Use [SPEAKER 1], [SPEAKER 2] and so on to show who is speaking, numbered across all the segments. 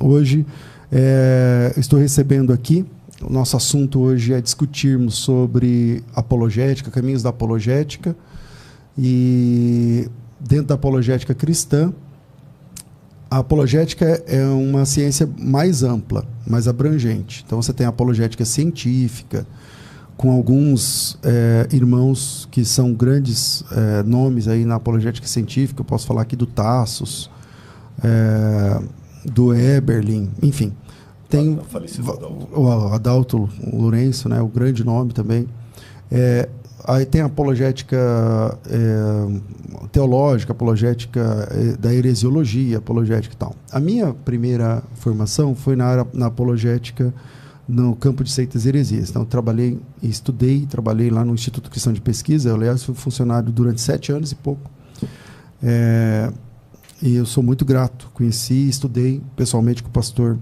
[SPEAKER 1] Hoje estou recebendo aqui, o nosso assunto hoje é discutirmos sobre apologética, caminhos da apologética, e dentro da apologética cristã, a apologética é uma ciência mais ampla, mais abrangente. Então você tem a apologética científica, com alguns irmãos que são grandes nomes aí na apologética científica. Eu posso falar aqui do Tassos, do Eberlin, enfim. Tem o Adalto Lourenço, né, o grande nome também. Aí tem a apologética teológica, apologética da heresiologia, apologética e tal. A minha primeira formação foi na apologética no campo de seitas e heresias. Então, trabalhei lá no Instituto Cristão de Pesquisa. Eu, aliás, fui funcionário durante 7 anos e pouco. E eu sou muito grato. Conheci e estudei pessoalmente com o pastor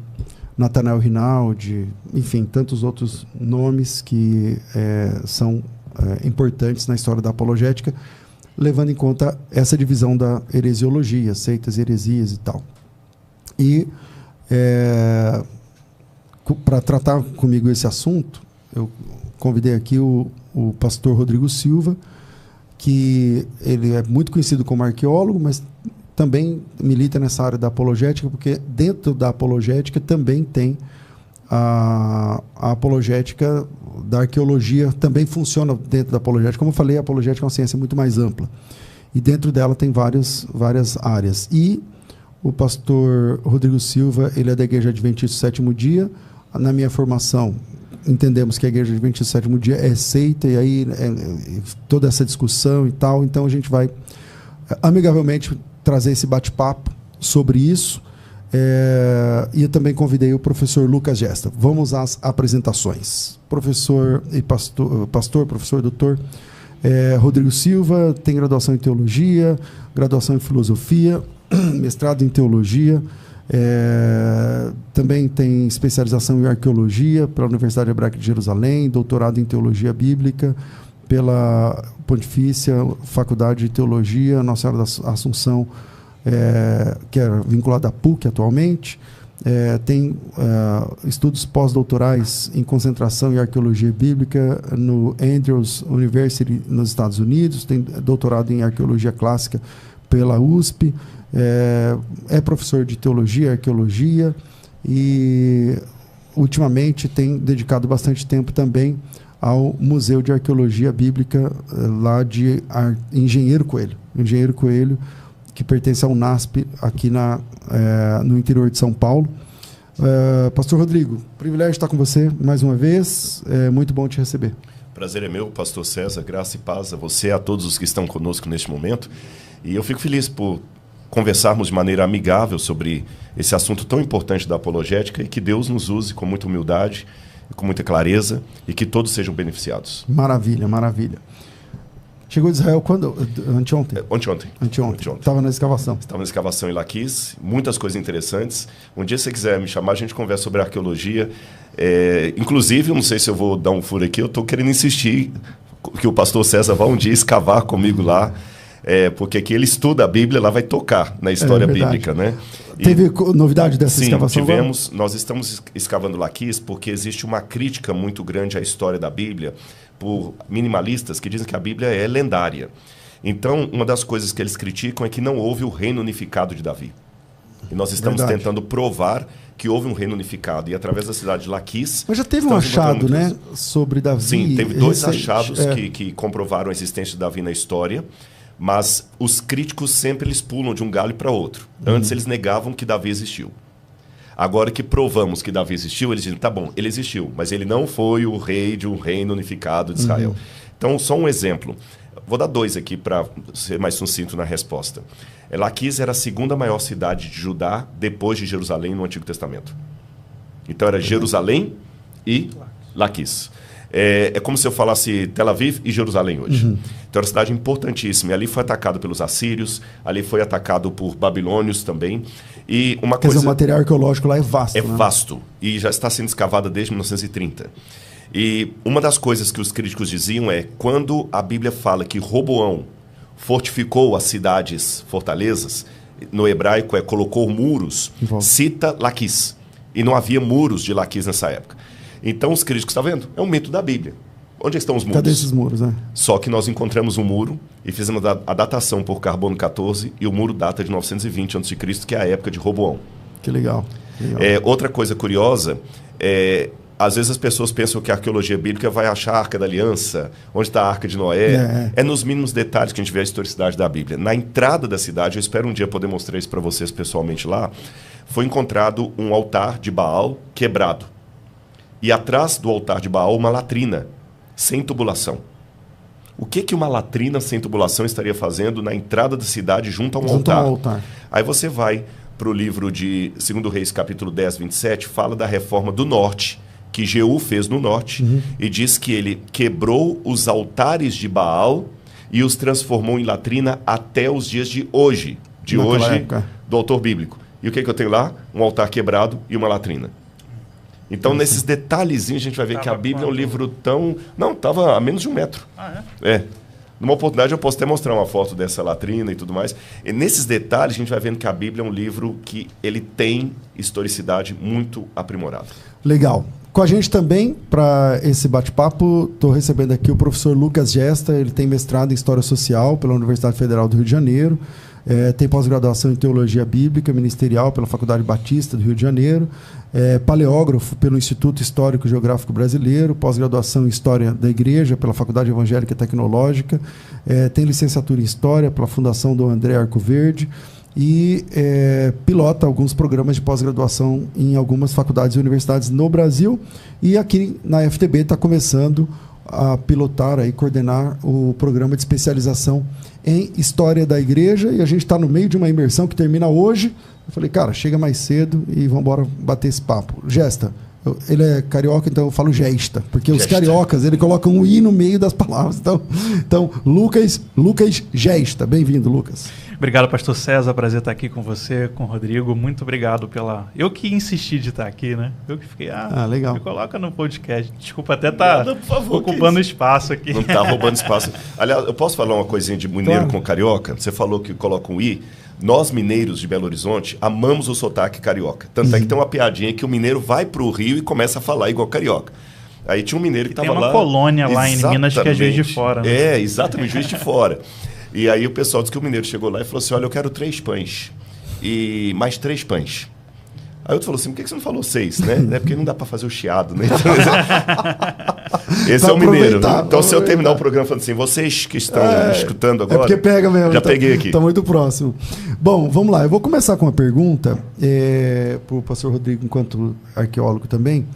[SPEAKER 1] Natanael Rinaldi, enfim, tantos outros nomes que são importantes na história da apologética, levando em conta essa divisão da heresiologia, seitas, heresias e tal. E para tratar comigo esse assunto, eu convidei aqui o pastor Rodrigo Silva, que ele é muito conhecido como arqueólogo, mas também milita nessa área da apologética, porque dentro da apologética também tem a apologética da arqueologia, também funciona dentro da apologética. Como eu falei, a apologética é uma ciência muito mais ampla. E dentro dela tem várias áreas. E o pastor Rodrigo Silva, ele é da Igreja Adventista do Sétimo Dia. Na minha formação, entendemos que a Igreja Adventista do Sétimo Dia é seita, e aí toda essa discussão e tal. Então a gente vai amigavelmente trazer esse bate-papo sobre isso. E eu também convidei o professor Lucas Gesta. Vamos às apresentações. Professor e professor doutor Rodrigo Silva tem graduação em teologia, graduação em filosofia, mestrado em teologia, também tem especialização em arqueologia pela Universidade Hebraica de Jerusalém, doutorado em teologia bíblica pela Pontifícia Faculdade de Teologia Nossa Senhora da Assunção, que é vinculada à PUC atualmente. Tem estudos pós-doutorais em concentração em arqueologia bíblica no Andrews University nos Estados Unidos. Tem doutorado em arqueologia clássica pela USP. É professor de teologia e arqueologia, e ultimamente tem dedicado bastante tempo também ao Museu de Arqueologia Bíblica lá de Engenheiro Coelho, que pertence ao UNASP aqui no interior de São Paulo. Pastor Rodrigo, privilégio estar com você mais uma vez. É muito bom te receber.
[SPEAKER 2] Prazer é meu, pastor César. Graça e paz a você e a todos os que estão conosco neste momento. E eu fico feliz por conversarmos de maneira amigável sobre esse assunto tão importante da apologética, e que Deus nos use com muita humildade, com muita clareza, e que todos sejam beneficiados.
[SPEAKER 1] Maravilha, maravilha. Chegou de Israel quando? Anteontem?
[SPEAKER 2] Anteontem.
[SPEAKER 1] Estava na escavação.
[SPEAKER 2] Estava na escavação em Laquis, muitas coisas interessantes. Um dia, se você quiser me chamar, a gente conversa sobre arqueologia. Inclusive, eu não sei se eu vou dar um furo aqui, eu estou querendo insistir que o pastor César vá um dia escavar comigo lá, porque aqui ele estuda a Bíblia, lá vai tocar na história bíblica, né?
[SPEAKER 1] Teve novidade dessa escavação?
[SPEAKER 2] Sim, tivemos. Nós estamos escavando Laquis porque existe uma crítica muito grande à história da Bíblia por minimalistas que dizem que a Bíblia é lendária. Então, uma das coisas que eles criticam é que não houve o reino unificado de Davi. E nós estamos tentando provar que houve um reino unificado. E através da cidade de Laquis...
[SPEAKER 1] Mas já teve um achado, né, sobre Davi?
[SPEAKER 2] Sim, teve 2 achados que comprovaram a existência de Davi na história. Mas os críticos sempre eles pulam de um galho para outro. Antes eles negavam que Davi existiu. Agora que provamos que Davi existiu, eles dizem, tá bom, ele existiu, mas ele não foi o rei de um reino unificado de Israel. Então, só um exemplo. Vou dar 2 aqui para ser mais sucinto na resposta. Laquis era a 2ª maior cidade de Judá depois de Jerusalém no Antigo Testamento. Então era Jerusalém e Laquis. É como se eu falasse Tel Aviv e Jerusalém hoje. Então era uma cidade importantíssima. E ali foi atacado pelos assírios, ali foi atacado por babilônios também. E uma
[SPEAKER 1] Quer dizer, o material arqueológico lá é vasto.
[SPEAKER 2] É vasto. E já está sendo escavada desde 1930. E uma das coisas que os críticos diziam é, quando a Bíblia fala que Roboão fortificou as cidades, fortalezas, no hebraico colocou muros, cita Laquis. E não havia muros de Laquis nessa época. Então os críticos, está vendo? É um mito da Bíblia. Onde estão os muros?
[SPEAKER 1] Cadê esses muros, né?
[SPEAKER 2] Só que nós encontramos um muro e fizemos a datação por carbono 14 e o muro data de 920 a.C., que é a época de Roboão.
[SPEAKER 1] Que legal.
[SPEAKER 2] Outra coisa curiosa, às vezes as pessoas pensam que a arqueologia bíblica vai achar a Arca da Aliança, onde está a Arca de Noé. É nos mínimos detalhes que a gente vê a historicidade da Bíblia. Na entrada da cidade, eu espero um dia poder mostrar isso para vocês pessoalmente lá, foi encontrado um altar de Baal quebrado. E atrás do altar de Baal, uma latrina, sem tubulação. O que uma latrina sem tubulação estaria fazendo na entrada da cidade junto a um altar? Aí você vai para o livro de 2 Reis, capítulo 10, 27, fala da reforma do norte, que Jeú fez no norte, e diz que ele quebrou os altares de Baal e os transformou em latrina até os dias de hoje. Do autor bíblico. E o que eu tenho lá? Um altar quebrado e uma latrina. Então, nesses detalhezinhos, a gente vai ver que a Bíblia é um livro tão... Não, estava a menos de 1 metro. Numa oportunidade, eu posso até mostrar uma foto dessa latrina e tudo mais. E nesses detalhes, a gente vai vendo que a Bíblia é um livro que ele tem historicidade muito aprimorada.
[SPEAKER 1] Legal. Com a gente também, para esse bate-papo, estou recebendo aqui o professor Lucas Gesta. Ele tem mestrado em História Social pela Universidade Federal do Rio de Janeiro. Tem pós-graduação em Teologia Bíblica Ministerial pela Faculdade Batista do Rio de Janeiro. Paleógrafo pelo Instituto Histórico e Geográfico Brasileiro. Pós-graduação em História da Igreja pela Faculdade Evangélica e Tecnológica. Tem licenciatura em História pela Fundação Dom André Arcoverde. E pilota alguns programas de pós-graduação em algumas faculdades e universidades no Brasil. E aqui na FTB está começando a pilotar e coordenar o programa de especialização em História da Igreja, e a gente está no meio de uma imersão que termina hoje. Eu falei, cara, chega mais cedo e vamos embora bater esse papo. Gesta, ele é carioca, então eu falo gesta, porque os cariocas, ele colocam um i no meio das palavras. Então Lucas Gesta, bem-vindo, Lucas.
[SPEAKER 3] Obrigado, pastor César, prazer estar aqui com você, com o Rodrigo, muito obrigado pela... Eu que insisti de estar aqui, né? Eu que fiquei,
[SPEAKER 1] legal.
[SPEAKER 3] Me coloca no podcast, desculpa até estar ocupando espaço aqui.
[SPEAKER 2] Não está roubando espaço. Aliás, eu posso falar uma coisinha de mineiro com carioca? Você falou que coloca um i. Nós, mineiros de Belo Horizonte, amamos o sotaque carioca. Tanto é que tem uma piadinha que o mineiro vai para o Rio e começa a falar igual carioca. Aí tinha um mineiro que estava lá...
[SPEAKER 3] Tem uma colônia lá em Minas que é Juiz de Fora. Né?
[SPEAKER 2] Exatamente, Juiz de Fora. E aí o pessoal disse que o mineiro chegou lá e falou assim, olha, eu quero 3 pães e mais 3 pães. Aí outro falou assim, por que você não falou 6, né? É porque não dá para fazer o chiado, né? Então, esse é o mineiro. Né? Então se eu terminar o programa falando assim, vocês que estão escutando agora...
[SPEAKER 1] É porque pega mesmo.
[SPEAKER 2] Já peguei aqui.
[SPEAKER 1] Está muito próximo. Bom, vamos lá. Eu vou começar com uma pergunta para o pastor Rodrigo, enquanto arqueólogo também.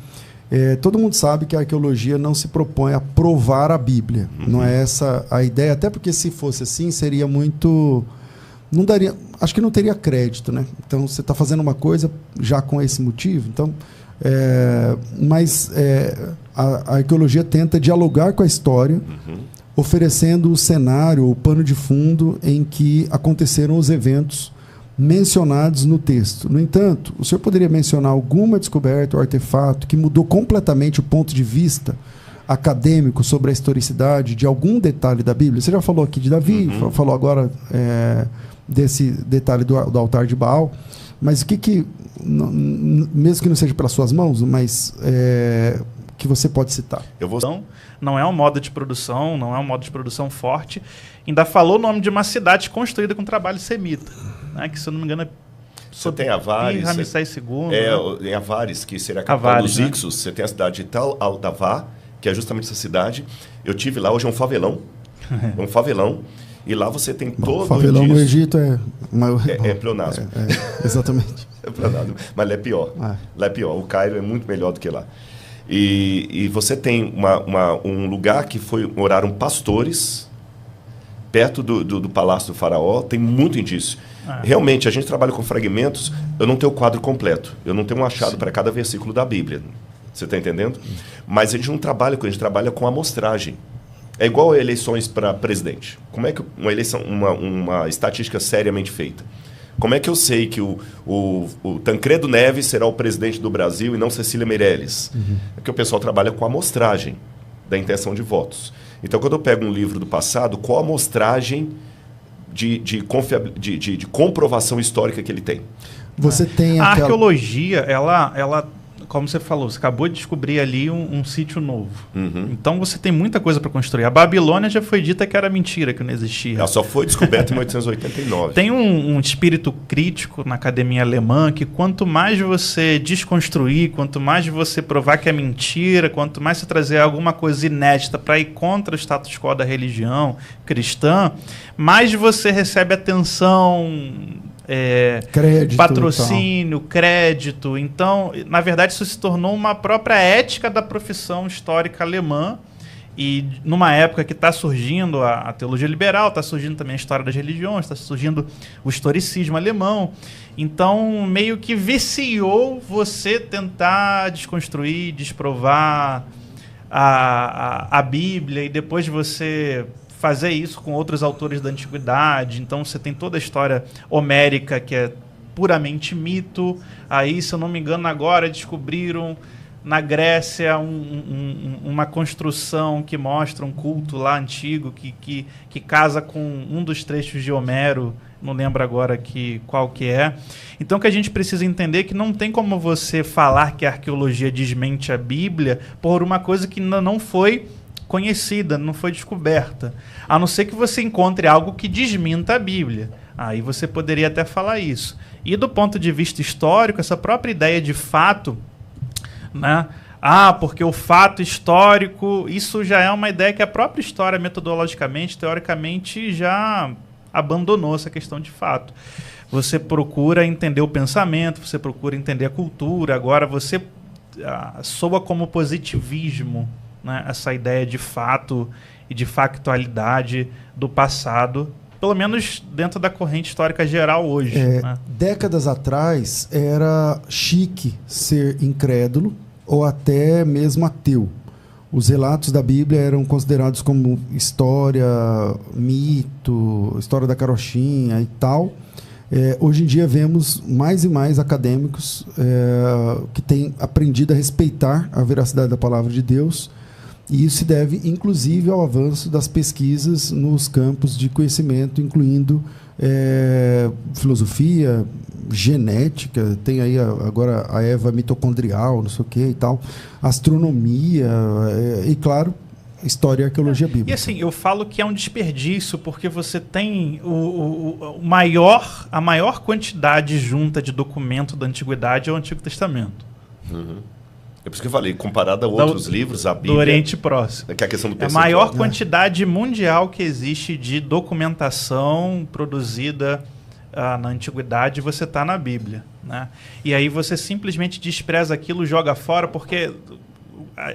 [SPEAKER 1] Todo mundo sabe que a arqueologia não se propõe a provar a Bíblia. Não é essa a ideia, até porque se fosse assim, seria muito... Não daria, acho que não teria crédito, né? Então, você está fazendo uma coisa já com esse motivo. Então, a arqueologia tenta dialogar com a história, oferecendo o cenário, o pano de fundo em que aconteceram os eventos mencionados no texto. No entanto, o senhor poderia mencionar alguma descoberta ou artefato que mudou completamente o ponto de vista acadêmico sobre a historicidade de algum detalhe da Bíblia? Você já falou aqui de Davi, falou agora desse detalhe do altar de Baal, mas o que mesmo que não seja pelas suas mãos, mas que você pode citar?
[SPEAKER 3] Não é um modo de produção, não é um modo de produção forte. Ainda falou o nome de uma cidade construída com trabalho semita, né? Que, se eu não me engano,
[SPEAKER 2] você tem Avares.
[SPEAKER 3] Ramsés II.
[SPEAKER 2] Em Avares, que seria a capital dos Ixos. Você tem a cidade de Tal al-Dawar, que é justamente essa cidade. Eu tive lá, hoje é um favelão. Um favelão. E lá você tem todo
[SPEAKER 1] favelão no Egito é
[SPEAKER 2] pleonasmo.
[SPEAKER 1] Exatamente.
[SPEAKER 2] É pleonasmo. Mas lá é pior. Lá é pior. O Cairo é muito melhor do que lá. E você tem um lugar que moraram pastores perto do palácio do faraó. Tem muito indício. Realmente, a gente trabalha com fragmentos. Eu não tenho o quadro completo. Eu não tenho um achado para cada versículo da Bíblia. Você está entendendo? Mas a gente não trabalha com, a gente trabalha com amostragem. É igual a eleições para presidente. Como é que uma eleição, uma estatística seriamente feita? Como é que eu sei que o Tancredo Neves será o presidente do Brasil e não Cecília Meirelles? É que o pessoal trabalha com a amostragem da intenção de votos. Então, quando eu pego um livro do passado, qual a amostragem de comprovação histórica que ele tem.
[SPEAKER 1] Você tem
[SPEAKER 3] a
[SPEAKER 1] aquela...
[SPEAKER 3] arqueologia, ela, como você falou, você acabou de descobrir ali um sítio novo. Então você tem muita coisa para construir. A Babilônia já foi dita que era mentira, que não existia.
[SPEAKER 2] Ela só foi descoberta em 1889.
[SPEAKER 3] Tem um espírito crítico na academia alemã que quanto mais você desconstruir, quanto mais você provar que é mentira, quanto mais você trazer alguma coisa inédita para ir contra o status quo da religião cristã, mais você recebe atenção...
[SPEAKER 1] crédito,
[SPEAKER 3] patrocínio, crédito. Então, na verdade, isso se tornou uma própria ética da profissão histórica alemã. E numa época que está surgindo a teologia liberal, está surgindo também a história das religiões, está surgindo o historicismo alemão. Então, meio que viciou você tentar desconstruir, desprovar a Bíblia, e depois de você fazer isso com outros autores da antiguidade. Então você tem toda a história homérica, que é puramente mito. Aí, se eu não me engano, agora descobriram na Grécia uma construção que mostra um culto lá antigo que casa com um dos trechos de Homero, não lembro agora qual que é. Então, o que a gente precisa entender é que não tem como você falar que a arqueologia desmente a Bíblia por uma coisa que ainda não foi conhecida, não foi descoberta. A não ser que você encontre algo que desminta a Bíblia. Aí você poderia até falar isso. E do ponto de vista histórico, essa própria ideia de fato, né? Porque o fato histórico, isso já é uma ideia que a própria história, metodologicamente, teoricamente, já abandonou essa questão de fato. Você procura entender o pensamento, você procura entender a cultura, agora você soa como positivismo, né, essa ideia de fato e de factualidade do passado, pelo menos dentro da corrente histórica geral hoje. Né?
[SPEAKER 1] Décadas atrás era chique ser incrédulo ou até mesmo ateu. Os relatos da Bíblia eram considerados como história, mito, história da carochinha e tal. Hoje em dia vemos mais e mais acadêmicos que têm aprendido a respeitar a veracidade da palavra de Deus. E isso se deve, inclusive, ao avanço das pesquisas nos campos de conhecimento, incluindo filosofia, genética, tem aí agora a Eva mitocondrial, não sei o que e tal, astronomia e, claro, história e arqueologia bíblica.
[SPEAKER 3] E assim, eu falo que é um desperdício, porque você tem a maior quantidade junta de documento da antiguidade é o Antigo Testamento.
[SPEAKER 2] É por isso que eu falei, comparado a outros livros, a Bíblia...
[SPEAKER 3] Do Oriente Próximo.
[SPEAKER 2] Que é a questão do
[SPEAKER 3] a
[SPEAKER 2] percentual.
[SPEAKER 3] maior quantidade mundial que existe de documentação produzida na Antiguidade, você está na Bíblia. Né? E aí você simplesmente despreza aquilo, joga fora, porque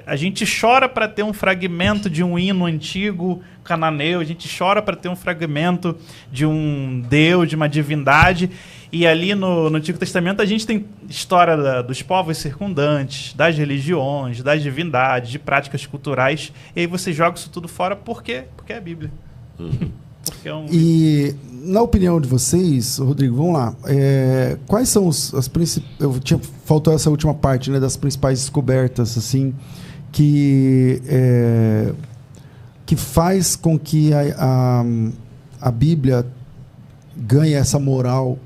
[SPEAKER 3] a gente chora para ter um fragmento de um hino antigo cananeu, a gente chora para ter um fragmento de um deus, de uma divindade. E ali no Antigo Testamento a gente tem história dos povos circundantes, das religiões, das divindades, de práticas culturais. E aí você joga isso tudo fora porque é a Bíblia. Porque
[SPEAKER 1] E, na opinião de vocês, Rodrigo, vamos lá. Quais são as principais... Faltou essa última parte, né, das principais descobertas, assim, que faz com que a Bíblia ganhe essa moral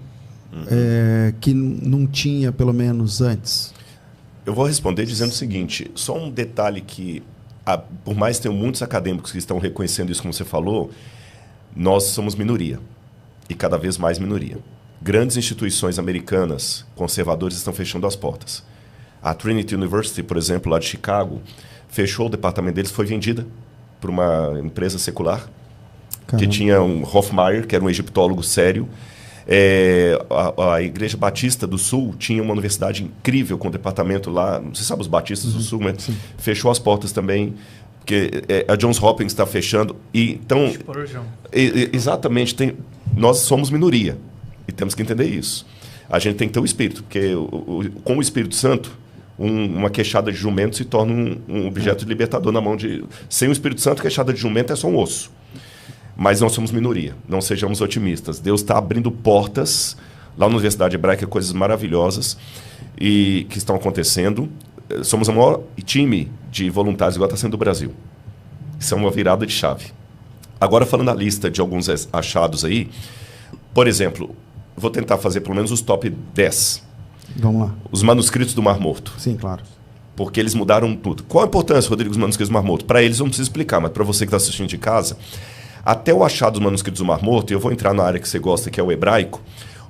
[SPEAKER 1] que não tinha, pelo menos, antes?
[SPEAKER 2] Eu vou responder dizendo o seguinte, só um detalhe que, por mais que tenham muitos acadêmicos que estão reconhecendo isso, como você falou, nós somos minoria, e cada vez mais minoria. Grandes instituições americanas, conservadores, estão fechando as portas. A Trinity University, por exemplo, lá de Chicago, fechou o departamento deles, foi vendida por uma empresa secular, que tinha um Hofmaier, que era um egiptólogo sério. A Igreja Batista do Sul tinha uma universidade incrível com departamento lá, você sabe os Batistas do Sul, né? Fechou as portas também, porque a Johns Hopkins está fechando. Então, exatamente, nós somos minoria e temos que entender isso. A gente tem que ter o Espírito, porque com o Espírito Santo, uma queixada de jumento se torna um objeto libertador na mão de... Sem o Espírito Santo, queixada de jumento é só um osso. Mas nós somos minoria, não sejamos otimistas. Deus está abrindo portas lá na Universidade Hebraica, coisas maravilhosas e que estão acontecendo. Somos o maior time de voluntários, igual está sendo do Brasil. Isso é uma virada de chave. Agora, falando a lista de alguns achados aí, por exemplo, vou tentar fazer pelo menos os top 10.
[SPEAKER 1] Vamos lá.
[SPEAKER 2] Os manuscritos do Mar Morto.
[SPEAKER 1] Sim, claro.
[SPEAKER 2] Porque eles mudaram tudo. Qual a importância, Rodrigo, dos manuscritos do Mar Morto? Para eles eu não preciso explicar, mas para você que está assistindo de casa, até o achado dos manuscritos do Mar Morto, e eu vou entrar na área que você gosta, que é o hebraico,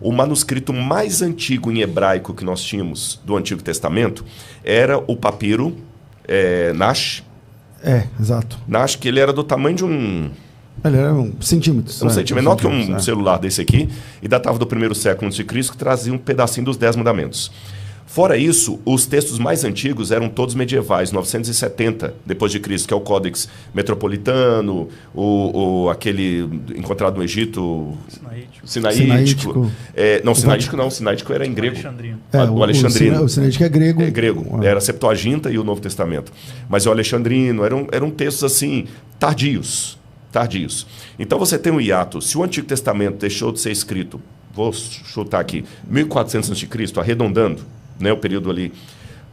[SPEAKER 2] o manuscrito mais antigo em hebraico que nós tínhamos do Antigo Testamento era o papiro Nash.
[SPEAKER 1] Exato.
[SPEAKER 2] Nash, que ele era do tamanho de um...
[SPEAKER 1] Ele era um centímetro.
[SPEAKER 2] Um centímetro, menor que um celular desse aqui, e datava do 1º século a.C., que trazia um pedacinho dos 10 mandamentos. Fora isso, os textos mais antigos eram todos medievais, 970 depois de Cristo, que é o Códex Metropolitano, aquele encontrado no Egito, Sinaítico. Sinaítico era em grego. O Alexandrino.
[SPEAKER 1] O Sinaítico é grego.
[SPEAKER 2] É grego. Era a Septuaginta e o Novo Testamento. Mas o Alexandrino eram textos assim tardios. Então você tem um hiato. Se o Antigo Testamento deixou de ser escrito, vou chutar aqui, 1400 a.C., arredondando, né, o período ali,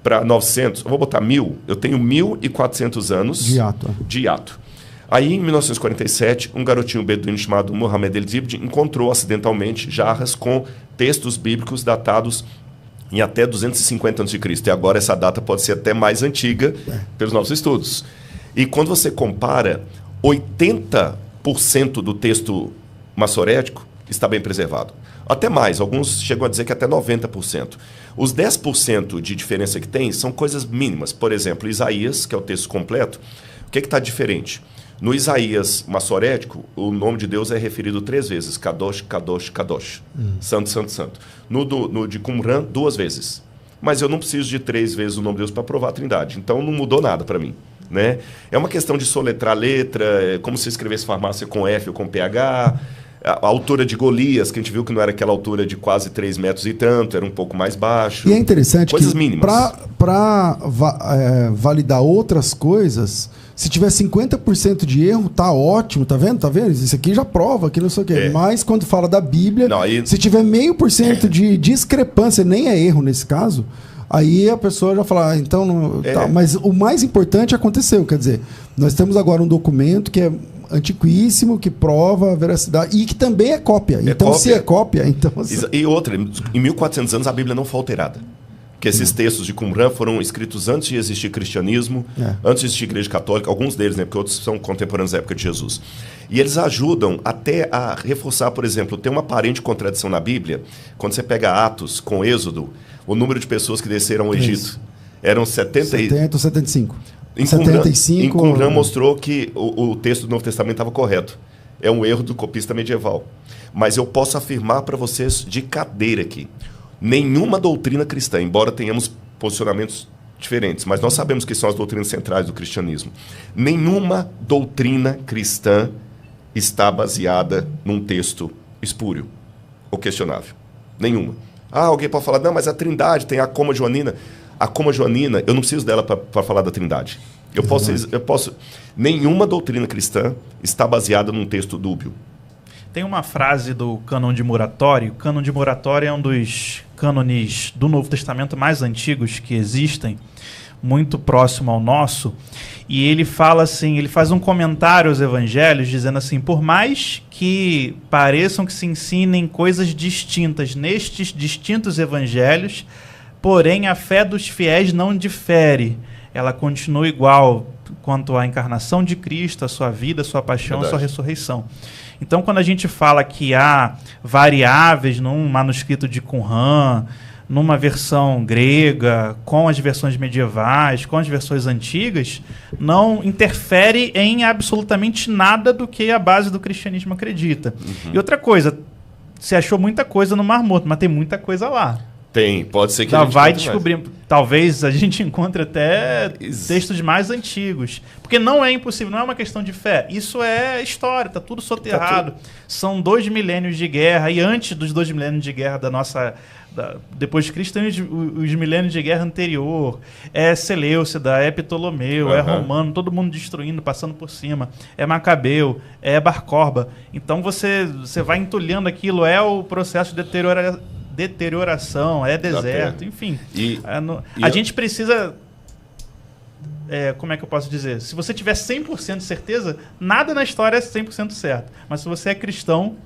[SPEAKER 2] para 900, eu vou botar 1000, eu tenho 1400 anos de hiato. Aí, em 1947, um garotinho beduíno chamado Mohamed El-Zibdi encontrou acidentalmente jarras com textos bíblicos datados em até 250 a.C. E agora essa data pode ser até mais antiga pelos nossos estudos. E quando você compara, 80% do texto massorético está bem preservado. Até mais, alguns chegam a dizer que até 90%. Os 10% de diferença que tem são coisas mínimas. Por exemplo, Isaías, que é o texto completo, o que está diferente? No Isaías massorético, o nome de Deus é referido 3 vezes. Kadosh, Kadosh, Kadosh. Santo, Santo, Santo. No de Qumran, 2 vezes. Mas eu não preciso de 3 vezes o nome de Deus para provar a Trindade. Então não mudou nada para mim. Né? É uma questão de soletrar a letra, como se escrevesse farmácia com F ou com PH. A altura de Golias, que a gente viu que não era aquela altura de quase 3 metros e tanto, era um pouco mais baixo.
[SPEAKER 1] E é interessante
[SPEAKER 2] coisas
[SPEAKER 1] que
[SPEAKER 2] mínimas.
[SPEAKER 1] Para validar outras coisas, se tiver 50% de erro, tá ótimo, tá vendo? Isso aqui já prova que não sei o quê. Mas quando fala da Bíblia, se tiver 0,5% de discrepância, nem é erro nesse caso, aí a pessoa já fala, então... Tá. Mas o mais importante aconteceu, quer dizer, nós temos agora um documento que é antiquíssimo, que prova a veracidade e que também é cópia. Se é cópia, então...
[SPEAKER 2] E outra, em 1400 anos a Bíblia não foi alterada. Porque esses textos de Qumran foram escritos antes de existir cristianismo, antes de existir igreja católica, alguns deles, né, porque outros são contemporâneos da época de Jesus. E eles ajudam até a reforçar, por exemplo, tem uma aparente contradição na Bíblia, quando você pega Atos com Êxodo, o número de pessoas que desceram ao Egito eram 70
[SPEAKER 1] ou 75.
[SPEAKER 2] Em Qumran mostrou que o texto do Novo Testamento estava correto. É um erro do copista medieval. Mas eu posso afirmar para vocês de cadeira aqui, nenhuma doutrina cristã, embora tenhamos posicionamentos diferentes, mas nós sabemos que são as doutrinas centrais do cristianismo, nenhuma doutrina cristã está baseada num texto espúrio ou questionável. Nenhuma. Alguém pode falar, não, mas a Trindade tem a coma joanina. A coma joanina, eu não preciso dela para falar da Trindade. Eu posso. Nenhuma doutrina cristã está baseada num texto dúbio.
[SPEAKER 3] Tem uma frase do Cânon de Muratório. O Cânon de Muratório é um dos cânones do Novo Testamento mais antigos que existem, muito próximo ao nosso. E ele fala assim, ele faz um comentário aos evangelhos, dizendo assim, por mais que pareçam que se ensinem coisas distintas nestes distintos evangelhos, porém a fé dos fiéis não difere. Ela continua igual quanto à encarnação de Cristo, a sua vida, a sua paixão, a sua ressurreição. Então, quando a gente fala que há variáveis num manuscrito de Qumran, numa versão grega, com as versões medievais, com as versões antigas, não interfere em absolutamente nada do que a base do cristianismo acredita. E outra coisa, você achou muita coisa no Mar Morto, mas tem muita coisa lá.
[SPEAKER 2] Tem, pode ser que
[SPEAKER 3] a gente vai descobrir. Talvez a gente encontre até textos mais antigos. Porque não é impossível, não é uma questão de fé. Isso é história, está tudo soterrado. São 2 milênios de guerra. E antes dos 2 milênios de guerra da nossa... depois de Cristo, tem os milênios de guerra anterior. É Seleucida, é Ptolomeu, é Romano, todo mundo destruindo, passando por cima. É Macabeu, é Bar-Corba. Então você vai entulhando aquilo, é o processo de deterioração, é deserto, enfim. A gente precisa como é que eu posso dizer? Se você tiver 100% de certeza, nada na história é 100% certo. Mas se você é cristão,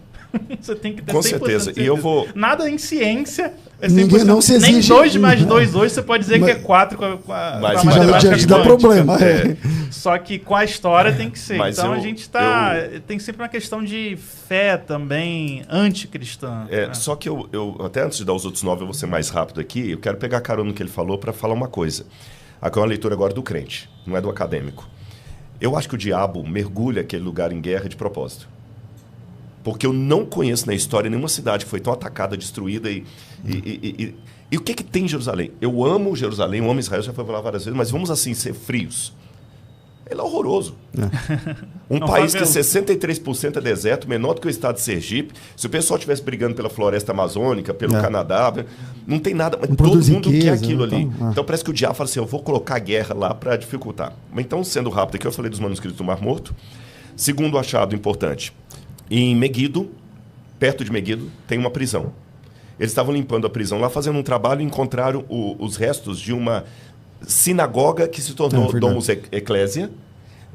[SPEAKER 3] você tem que ter 100%
[SPEAKER 2] Com certeza.
[SPEAKER 3] de certeza.
[SPEAKER 2] E eu vou...
[SPEAKER 3] Nada em ciência é 100%.
[SPEAKER 1] Ninguém não se exige.
[SPEAKER 3] Nem 2 mais 2 hoje você pode dizer que é 4 com a
[SPEAKER 2] Mas
[SPEAKER 3] com a matemática
[SPEAKER 1] já dá
[SPEAKER 3] quântica.
[SPEAKER 1] problema.
[SPEAKER 3] Só que com a história tem que ser.
[SPEAKER 2] Mas
[SPEAKER 3] então a gente tem sempre uma questão de fé também anticristã.
[SPEAKER 2] Só que eu, até antes de dar os outros 9, eu vou ser mais rápido aqui. Eu quero pegar a carona no que ele falou para falar uma coisa. Aqui é uma leitura agora do crente, não é do acadêmico. Eu acho que o diabo mergulha aquele lugar em guerra de propósito. Porque eu não conheço na história nenhuma cidade que foi tão atacada, destruída. E o que tem em Jerusalém? Eu amo Jerusalém, eu amo Israel, já foi lá várias vezes, mas vamos assim ser frios. Ele é horroroso. Um país que 63% é deserto, menor do que o estado de Sergipe. Se o pessoal estivesse brigando pela floresta amazônica, pelo Canadá, não tem nada, mas todo mundo quer aquilo ali. Então parece que o diabo fala assim, eu vou colocar guerra lá para dificultar. Então, sendo rápido aqui, eu falei dos manuscritos do Mar Morto. Segundo achado importante, em Meguido, perto de Meguido, tem uma prisão. Eles estavam limpando a prisão lá, fazendo um trabalho e encontraram os restos de uma sinagoga que se tornou Domus Ecclesia,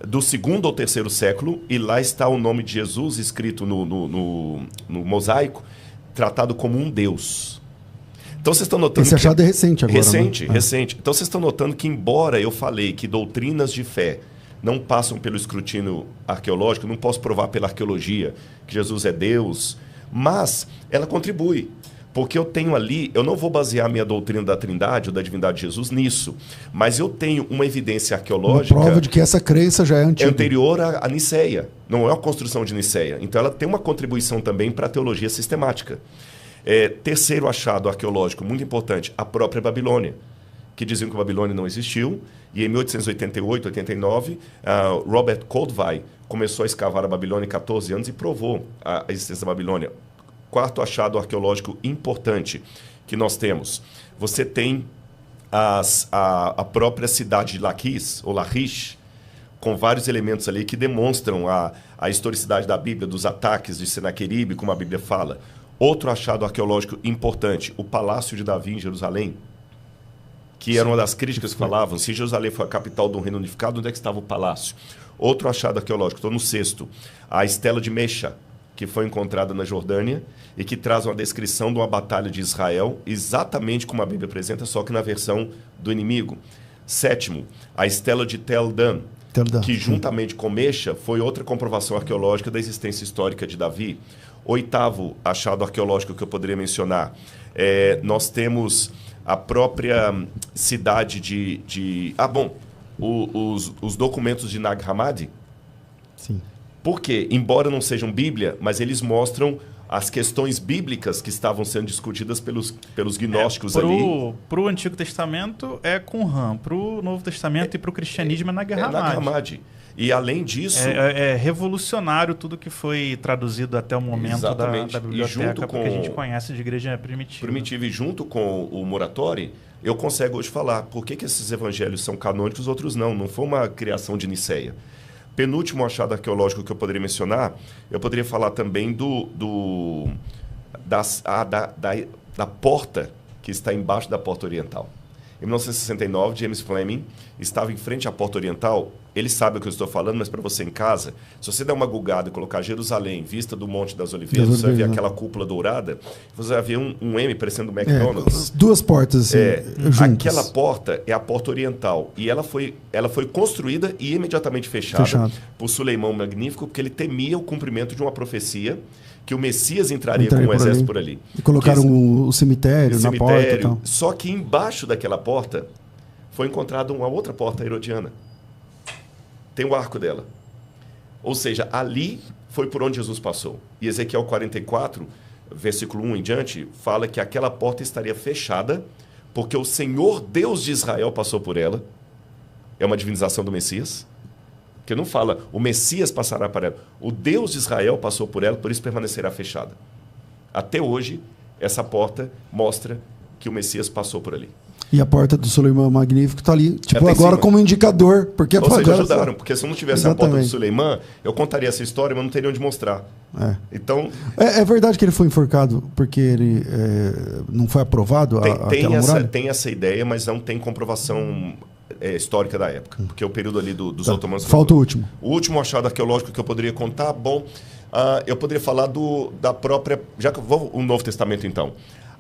[SPEAKER 2] do 2º ou 3º século, e lá está o nome de Jesus escrito no mosaico, tratado como um Deus. Então vocês estão notando...
[SPEAKER 1] Esse achado é recente agora.
[SPEAKER 2] Recente. Então vocês estão notando que, embora eu falei que doutrinas de fé não passam pelo escrutínio arqueológico, não posso provar pela arqueologia que Jesus é Deus, mas ela contribui. Porque eu tenho ali, eu não vou basear a minha doutrina da Trindade ou da divindade de Jesus nisso, mas eu tenho uma evidência arqueológica...
[SPEAKER 1] Uma prova de que essa crença já é antiga.
[SPEAKER 2] É anterior à Niceia, não é uma construção de Niceia. Então ela tem uma contribuição também para a teologia sistemática. Terceiro achado arqueológico, muito importante, a própria Babilônia, que diziam que a Babilônia não existiu, e em 1888, 89, Robert Koldewey começou a escavar a Babilônia em 14 anos e provou a existência da Babilônia. Quarto achado arqueológico importante que nós temos. Você tem a própria cidade de Laquis, ou Lachish, com vários elementos ali que demonstram a historicidade da Bíblia, dos ataques de Senaqueribe, como a Bíblia fala. Outro achado arqueológico importante, o Palácio de Davi em Jerusalém, que era uma das críticas que falavam, se Jerusalém foi a capital do reino unificado, onde é que estava o palácio? Outro achado arqueológico, estou no 6º, a Estela de Mecha, que foi encontrada na Jordânia e que traz uma descrição de uma batalha de Israel, exatamente como a Bíblia apresenta, só que na versão do inimigo. 7º, a Estela de Tel Dan, que juntamente com Mecha foi outra comprovação arqueológica da existência histórica de Davi. 8º achado arqueológico que eu poderia mencionar, nós temos a própria cidade os documentos de Nag Hammadi.
[SPEAKER 1] Sim.
[SPEAKER 2] Porque, embora não sejam Bíblia, mas eles mostram as questões bíblicas que estavam sendo discutidas pelos gnósticos ali.
[SPEAKER 3] Para o Antigo Testamento é Qumran, para o Novo Testamento e para o cristianismo é Nag
[SPEAKER 2] Hammadi. E além disso...
[SPEAKER 3] É revolucionário tudo que foi traduzido até o momento da biblioteca, porque a gente conhece de igreja primitiva.
[SPEAKER 2] E junto com o Muratori, eu consigo hoje falar por que esses evangelhos são canônicos, os outros não. Não foi uma criação de Niceia. Penúltimo achado arqueológico que eu poderia mencionar, eu poderia falar também da porta que está embaixo da porta oriental. Em 1969, James Fleming estava em frente à porta oriental. Ele sabe o que eu estou falando, mas para você em casa, se você der uma gugada e colocar Jerusalém, vista do Monte das Oliveiras, você vai ver aquela cúpula dourada, você vai ver um M parecendo um McDonald's.
[SPEAKER 1] Duas portas juntas.
[SPEAKER 2] Aquela porta é a porta oriental. E ela foi construída e imediatamente fechada por Suleimão Magnífico, porque ele temia o cumprimento de uma profecia que o Messias entraria com um exército por ali.
[SPEAKER 1] E colocaram o cemitério na porta e tal.
[SPEAKER 2] Só que embaixo daquela porta foi encontrada uma outra porta herodiana. Tem o arco dela. Ou seja, ali foi por onde Jesus passou. E Ezequiel 44, versículo 1 em diante, fala que aquela porta estaria fechada porque o Senhor Deus de Israel passou por ela. É uma divinização do Messias. Porque não fala, o Messias passará por ela. O Deus de Israel passou por ela, por isso permanecerá fechada. Até hoje, essa porta mostra que o Messias passou por ali.
[SPEAKER 1] E a porta do Suleimã Magnífico está ali, agora como indicador. Porque
[SPEAKER 2] ou seja, ajudaram, porque se eu não tivesse a porta do Suleimã, eu contaria essa história, mas não teria onde mostrar. Então,
[SPEAKER 1] é verdade que ele foi enforcado porque ele não foi aprovado aquela muralha?
[SPEAKER 2] Tem essa ideia, mas não tem comprovação histórica da época, porque o período ali dos otomanos...
[SPEAKER 1] Falta o último.
[SPEAKER 2] O último achado arqueológico que eu poderia contar, bom, eu poderia falar da própria... Já que vou o Novo Testamento, então.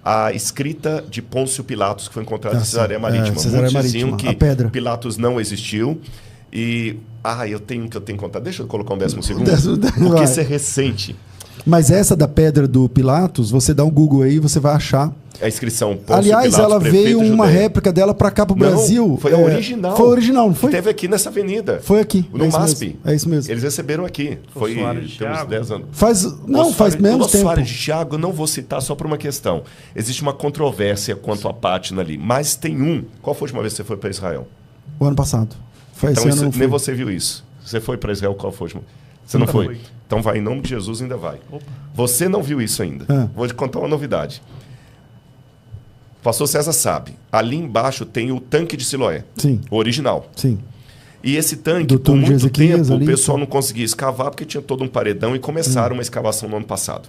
[SPEAKER 2] A escrita de Pôncio Pilatos, que foi encontrada em Cesareia Marítima.
[SPEAKER 1] Cesareia
[SPEAKER 2] Muitos diziam
[SPEAKER 1] Marítima,
[SPEAKER 2] que
[SPEAKER 1] a pedra.
[SPEAKER 2] Pilatos não existiu. E... eu tenho que contar. Deixa eu colocar um 12º. Porque
[SPEAKER 1] vai.
[SPEAKER 2] isso é recente.
[SPEAKER 1] Mas essa da pedra do Pilatos, você dá um Google aí, você vai achar.
[SPEAKER 2] A inscrição Pôncio
[SPEAKER 1] Aliás,
[SPEAKER 2] Pilatos,
[SPEAKER 1] ela veio uma
[SPEAKER 2] Judeia.
[SPEAKER 1] réplica dela para cá pro Brasil.
[SPEAKER 2] Foi a original.
[SPEAKER 1] Foi a original, não foi?
[SPEAKER 2] Teve aqui nessa avenida.
[SPEAKER 1] Foi aqui.
[SPEAKER 2] No MASP.
[SPEAKER 1] É isso mesmo.
[SPEAKER 2] Eles receberam aqui. Foi tem uns 10 anos.
[SPEAKER 1] Faz menos
[SPEAKER 2] o
[SPEAKER 1] tempo.
[SPEAKER 2] Soares de Thiago, eu não vou citar só por uma questão. Existe uma controvérsia quanto à pátina ali. Mas tem um. Qual foi a última vez que você foi para Israel?
[SPEAKER 1] O ano passado. Foi
[SPEAKER 2] Então
[SPEAKER 1] esse ano.
[SPEAKER 2] nem você viu isso. Você foi para Israel, qual foi a última? Você não foi? Então vai, em nome de Jesus, ainda vai.
[SPEAKER 3] Opa.
[SPEAKER 2] Você não viu isso ainda. Vou te contar uma novidade. O pastor César sabe. Ali embaixo tem o tanque de Siloé.
[SPEAKER 1] Sim.
[SPEAKER 2] O original.
[SPEAKER 1] Sim.
[SPEAKER 2] E esse tanque,
[SPEAKER 1] Do
[SPEAKER 2] por muito
[SPEAKER 1] Ezequias
[SPEAKER 2] tempo,
[SPEAKER 1] ali,
[SPEAKER 2] o pessoal não conseguia escavar porque tinha todo um paredão e começaram uma escavação no ano passado.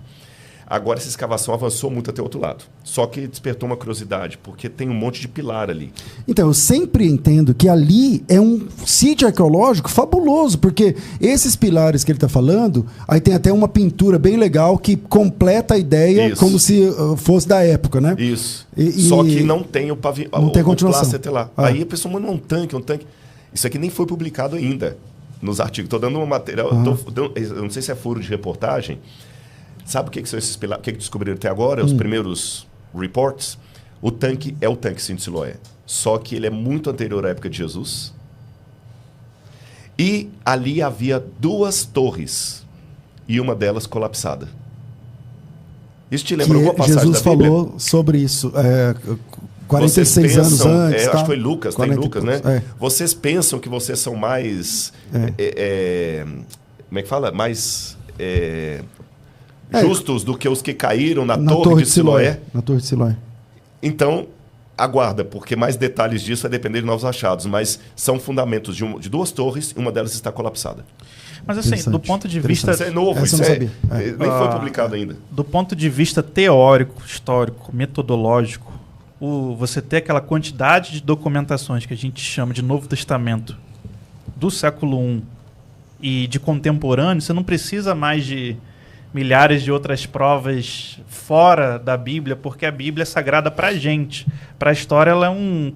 [SPEAKER 2] Agora essa escavação avançou muito até o outro lado. Só que despertou uma curiosidade, porque tem um monte de pilar ali.
[SPEAKER 1] Então, eu sempre entendo que ali é um sítio arqueológico fabuloso, porque esses pilares que ele está falando, aí tem até uma pintura bem legal que completa a ideia. Isso. Como se fosse da época, né?
[SPEAKER 2] Isso. Só que não tem o pavimento.
[SPEAKER 1] Não tem continuação.
[SPEAKER 2] O até lá. Aí a pessoa manda um tanque. Isso aqui nem foi publicado ainda nos artigos. Estou dando uma material. Eu não sei se é furo de reportagem. Sabe o que são esses pilares? O que descobriram até agora? Os primeiros reports. O tanque é o tanque sim de Siloé. Só que ele é muito anterior à época de Jesus. E ali havia 2 torres. E uma delas colapsada. Isso te lembra alguma passagem
[SPEAKER 1] Jesus
[SPEAKER 2] da Bíblia?
[SPEAKER 1] falou sobre isso. 46 anos antes.
[SPEAKER 2] Acho que foi Lucas, tem Lucas, né?
[SPEAKER 1] É.
[SPEAKER 2] Vocês pensam que vocês são mais... como é que fala? Mais... justos do que os que caíram na torre de Siloé.
[SPEAKER 1] Na torre de Siloé.
[SPEAKER 2] Então, aguarda, porque mais detalhes disso vai depender de novos achados, mas são fundamentos de 2 torres e uma delas está colapsada.
[SPEAKER 3] Mas assim, do ponto de vista...
[SPEAKER 2] Isso é novo, isso nem foi publicado ainda.
[SPEAKER 3] Do ponto de vista teórico, histórico, metodológico, você ter aquela quantidade de documentações que a gente chama de Novo Testamento do século I e de contemporâneo, você não precisa mais de milhares de outras provas fora da Bíblia, porque a Bíblia é sagrada para a gente. Para a história, ela é um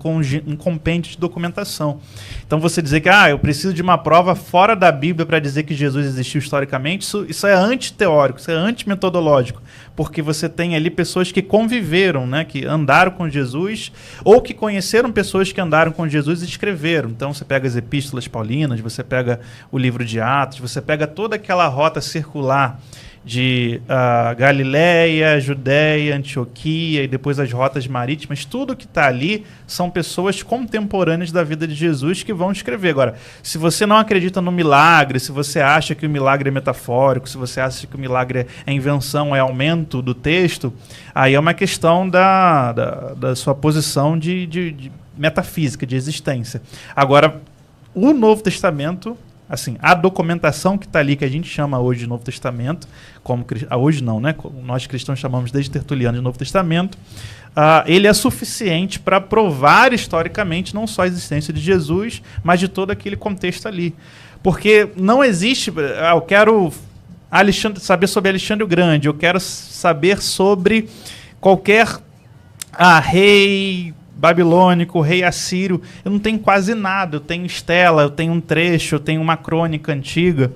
[SPEAKER 3] compêndio de documentação. Então, você dizer que eu preciso de uma prova fora da Bíblia para dizer que Jesus existiu historicamente, isso é antiteórico, isso é antimetodológico, porque você tem ali pessoas que conviveram, né, que andaram com Jesus, ou que conheceram pessoas que andaram com Jesus e escreveram. Então, você pega as epístolas paulinas, você pega o livro de Atos, você pega toda aquela rota circular de Galileia, Judéia, Antioquia e depois as rotas marítimas, tudo que está ali são pessoas contemporâneas da vida de Jesus que vão escrever. Agora, se você não acredita no milagre, se você acha que o milagre é metafórico, se você acha que o milagre é invenção, é aumento do texto, aí é uma questão da sua posição de metafísica, de existência. Agora, o Novo Testamento... Assim, a documentação que está ali, que a gente chama hoje de Novo Testamento, hoje não, né? Nós cristãos chamamos desde Tertuliano de Novo Testamento, ele é suficiente para provar historicamente não só a existência de Jesus, mas de todo aquele contexto ali. Porque não existe... eu quero saber sobre Alexandre o Grande, eu quero saber sobre qualquer rei babilônico, rei assírio. Eu não tenho quase nada. Eu tenho estela, eu tenho um trecho, eu tenho uma crônica antiga.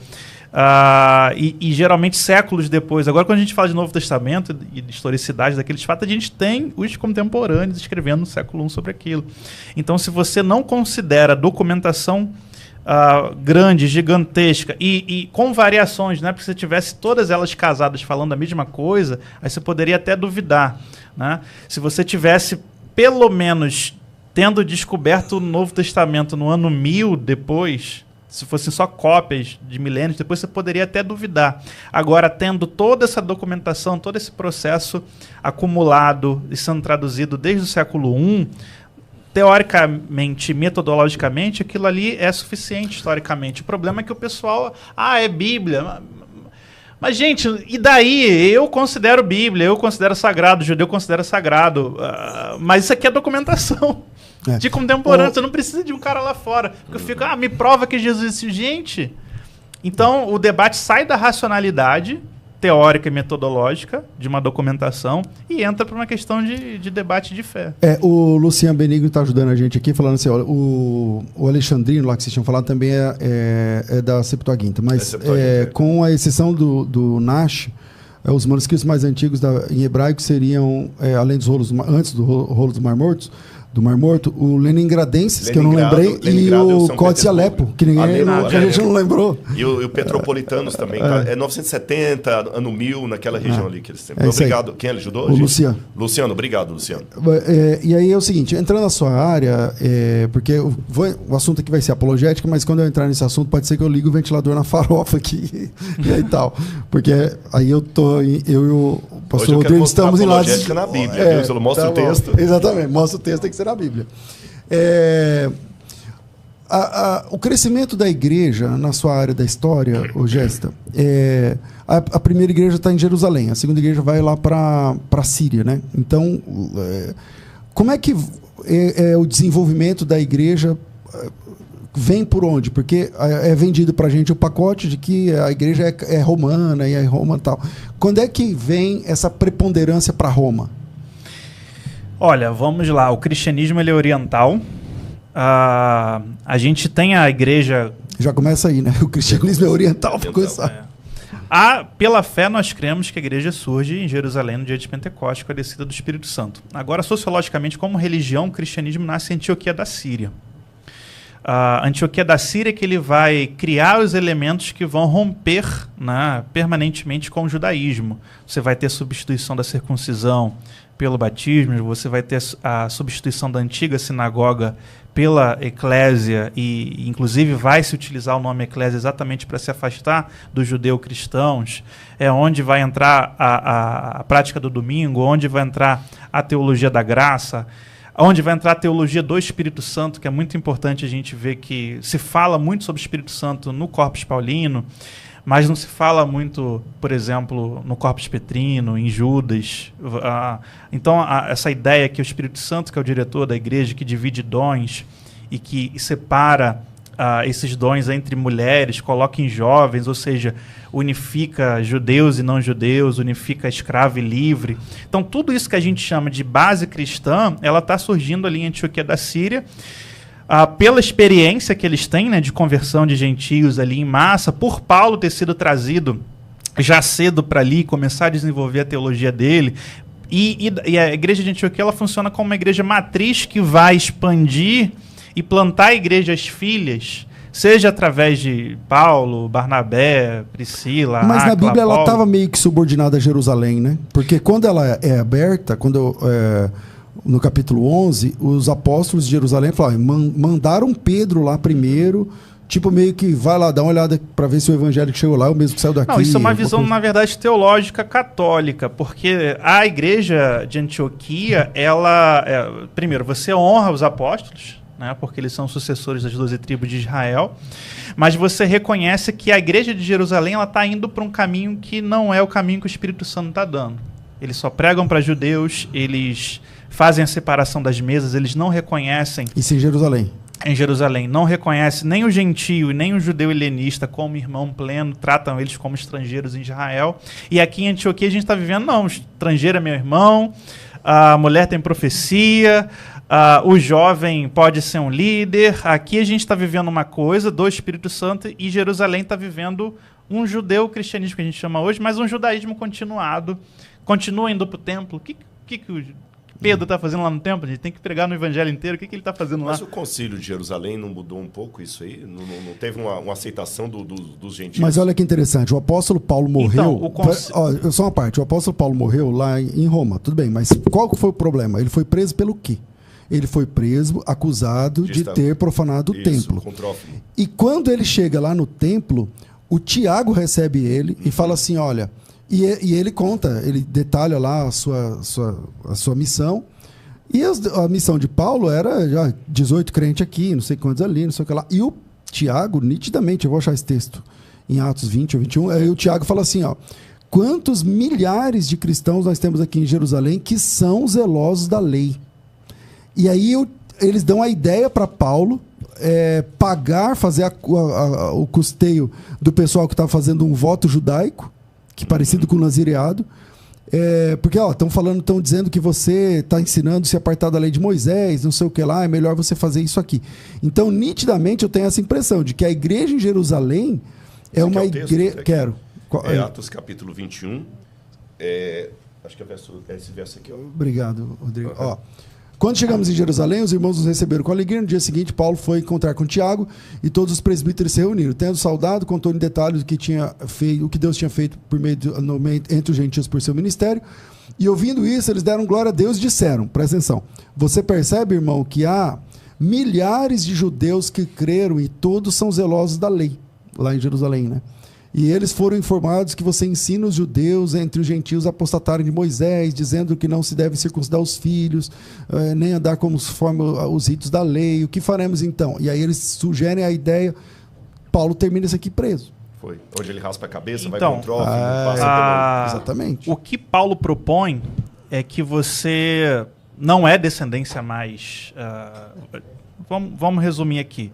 [SPEAKER 3] E geralmente séculos depois. Agora, quando a gente fala de Novo Testamento e de historicidade daqueles fatos, a gente tem os contemporâneos escrevendo no século I sobre aquilo. Então, se você não considera documentação grande, gigantesca e com variações, né? Porque se tivesse todas elas casadas falando a mesma coisa, aí você poderia até duvidar, né? Se você tivesse pelo menos tendo descoberto o Novo Testamento no ano 1000 depois, se fossem só cópias de milênios, depois você poderia até duvidar. Agora, tendo toda essa documentação, todo esse processo acumulado e sendo traduzido desde o século I, teoricamente, metodologicamente, aquilo ali é suficiente historicamente. O problema é que o pessoal, é Bíblia... Mas, gente, e daí? Eu considero Bíblia, eu considero sagrado, o judeu considera sagrado. Mas isso aqui é documentação de contemporâneo. Você não precisa de um cara lá fora. Porque eu fico, me prova que Jesus existiu. Gente, então o debate sai da racionalidade teórica e metodológica de uma documentação e entra para uma questão de debate de fé.
[SPEAKER 1] O Luciano Benigno está ajudando a gente aqui, falando assim, o Alexandrino, lá que vocês tinham falado, também é da Septuaginta, mas com a exceção do Nash, os manuscritos mais antigos em hebraico seriam, além dos rolos, antes do rolo do Mar Morto, o Leningradenses, que eu não lembrei, e o Códice Alepo, que a gente não lembrou.
[SPEAKER 2] E o Petropolitanos também. É 970, ano 1000, naquela região ali que eles têm. Obrigado. Quem ajudou?
[SPEAKER 1] O Luciano.
[SPEAKER 2] Luciano, obrigado, Luciano.
[SPEAKER 1] E aí é o seguinte, entrando na sua área, porque o assunto aqui vai ser apologética, mas quando eu entrar nesse assunto, pode ser que eu ligue o ventilador na farofa aqui e aí tal. Porque aí eu e o pastor Rodrigo estamos em lados...
[SPEAKER 2] apologética na Bíblia, viu? Mostra o texto.
[SPEAKER 1] Exatamente, mostra o texto, tem que ser na Bíblia. O crescimento da igreja na sua área da história, Gesta, a primeira igreja está em Jerusalém, a segunda igreja vai lá para a Síria, né? Então, como é que o desenvolvimento da igreja vem por onde? Porque é vendido para a gente o pacote de que a igreja é romana e é Roma e tal. Quando é que vem essa preponderância para Roma?
[SPEAKER 3] Olha, vamos lá. O cristianismo ele é oriental. A gente tem a igreja...
[SPEAKER 1] Já começa aí, né? O cristianismo é oriental, para começar.
[SPEAKER 3] Pela fé, nós cremos que a igreja surge em Jerusalém no dia de Pentecostes com a descida do Espírito Santo. Agora, sociologicamente, como religião, o cristianismo nasce em Antioquia da Síria. A Antioquia da Síria é que ele vai criar os elementos que vão romper, né, permanentemente com o judaísmo. Você vai ter a substituição da circuncisão pelo batismo, você vai ter a substituição da antiga sinagoga pela eclésia e inclusive vai se utilizar o nome eclésia exatamente para se afastar dos judeu-cristãos, onde vai entrar a prática do domingo, onde vai entrar a teologia da graça, onde vai entrar a teologia do Espírito Santo, que é muito importante a gente ver que se fala muito sobre o Espírito Santo no Corpus Paulino, mas não se fala muito, por exemplo, no Corpus Petrino, em Judas. Então, essa ideia que o Espírito Santo, que é o diretor da igreja, que divide dons e que separa esses dons entre mulheres, coloca em jovens, ou seja, unifica judeus e não judeus, unifica escravo e livre. Então, tudo isso que a gente chama de base cristã, ela está surgindo ali em Antioquia da Síria, pela experiência que eles têm, né, de conversão de gentios ali em massa, por Paulo ter sido trazido já cedo para ali, começar a desenvolver a teologia dele. E a igreja de Antioquia ela funciona como uma igreja matriz que vai expandir e plantar igrejas filhas, seja através de Paulo, Barnabé, Priscila,
[SPEAKER 1] Mas
[SPEAKER 3] Áquila,
[SPEAKER 1] na Bíblia
[SPEAKER 3] Paulo.
[SPEAKER 1] Ela estava meio que subordinada a Jerusalém, né? Porque quando ela é aberta, no capítulo 11, os apóstolos de Jerusalém falaram, mandaram Pedro lá primeiro, tipo meio que vai lá, dá uma olhada para ver se o evangelho que chegou lá é o mesmo que saiu daqui.
[SPEAKER 3] Não, isso é uma visão, na verdade, teológica católica, porque a igreja de Antioquia, primeiro, você honra os apóstolos, né, porque eles são sucessores das 12 tribos de Israel, mas você reconhece que a igreja de Jerusalém está indo para um caminho que não é o caminho que o Espírito Santo está dando. Eles só pregam para judeus, eles fazem a separação das mesas, eles não reconhecem...
[SPEAKER 1] Isso em Jerusalém.
[SPEAKER 3] Em Jerusalém, não reconhece nem o gentio e nem o judeu helenista como irmão pleno, tratam eles como estrangeiros em Israel. E aqui em Antioquia a gente está vivendo, não, o estrangeiro é meu irmão, a mulher tem profecia, o jovem pode ser um líder. Aqui a gente está vivendo uma coisa do Espírito Santo e Jerusalém está vivendo um judeu-cristianismo que a gente chama hoje, mas um judaísmo continuado. Continua indo para o templo. O que o Pedro está fazendo lá no templo? A gente tem que pregar no evangelho inteiro. O que ele está fazendo lá?
[SPEAKER 2] Mas o concílio de Jerusalém não mudou um pouco isso aí? Não teve uma aceitação dos gentios?
[SPEAKER 1] Mas olha que interessante. O apóstolo Paulo morreu... Então, só uma parte. O apóstolo Paulo morreu lá em Roma. Tudo bem, mas qual foi o problema? Ele foi preso pelo quê? Ele foi preso, acusado de ter profanado o templo. E quando ele chega lá no templo, o Tiago recebe ele e fala assim, olha... E ele conta, ele detalha lá a sua missão. E a missão de Paulo era já 18 crentes aqui, não sei quantos ali, não sei o que lá. E o Tiago, nitidamente, eu vou achar esse texto, em Atos 20 ou 21, aí o Tiago fala assim, ó, quantos milhares de cristãos nós temos aqui em Jerusalém que são zelosos da lei? E aí eles dão a ideia para Paulo pagar, fazer o custeio do pessoal que estava fazendo um voto judaico, que parecido com o nazireado, porque estão dizendo que você está ensinando se apartar da lei de Moisés, não sei o que lá, é melhor você fazer isso aqui. Então, nitidamente, eu tenho essa impressão de que a igreja em Jerusalém é uma igreja... Quero.
[SPEAKER 2] Atos capítulo 21, acho que é esse verso aqui. Ó.
[SPEAKER 1] Obrigado, Rodrigo. Ó, quando chegamos em Jerusalém, os irmãos nos receberam com alegria. No dia seguinte, Paulo foi encontrar com Tiago e todos os presbíteros se reuniram. Tendo saudado, contou em detalhes o que Deus tinha feito entre os gentios por seu ministério. E ouvindo isso, eles deram glória a Deus e disseram, presta atenção, você percebe, irmão, que há milhares de judeus que creram e todos são zelosos da lei, lá em Jerusalém, né? E eles foram informados que você ensina os judeus entre os gentios a apostatarem de Moisés, dizendo que não se deve circuncidar os filhos, nem andar conforme os ritos da lei. O que faremos então? E aí eles sugerem a ideia, Paulo termina isso aqui preso.
[SPEAKER 2] Foi. Onde ele raspa a cabeça,
[SPEAKER 3] então,
[SPEAKER 2] vai contra o passa
[SPEAKER 1] exatamente.
[SPEAKER 3] O que Paulo propõe é que você não é descendência mais... Vamos resumir aqui.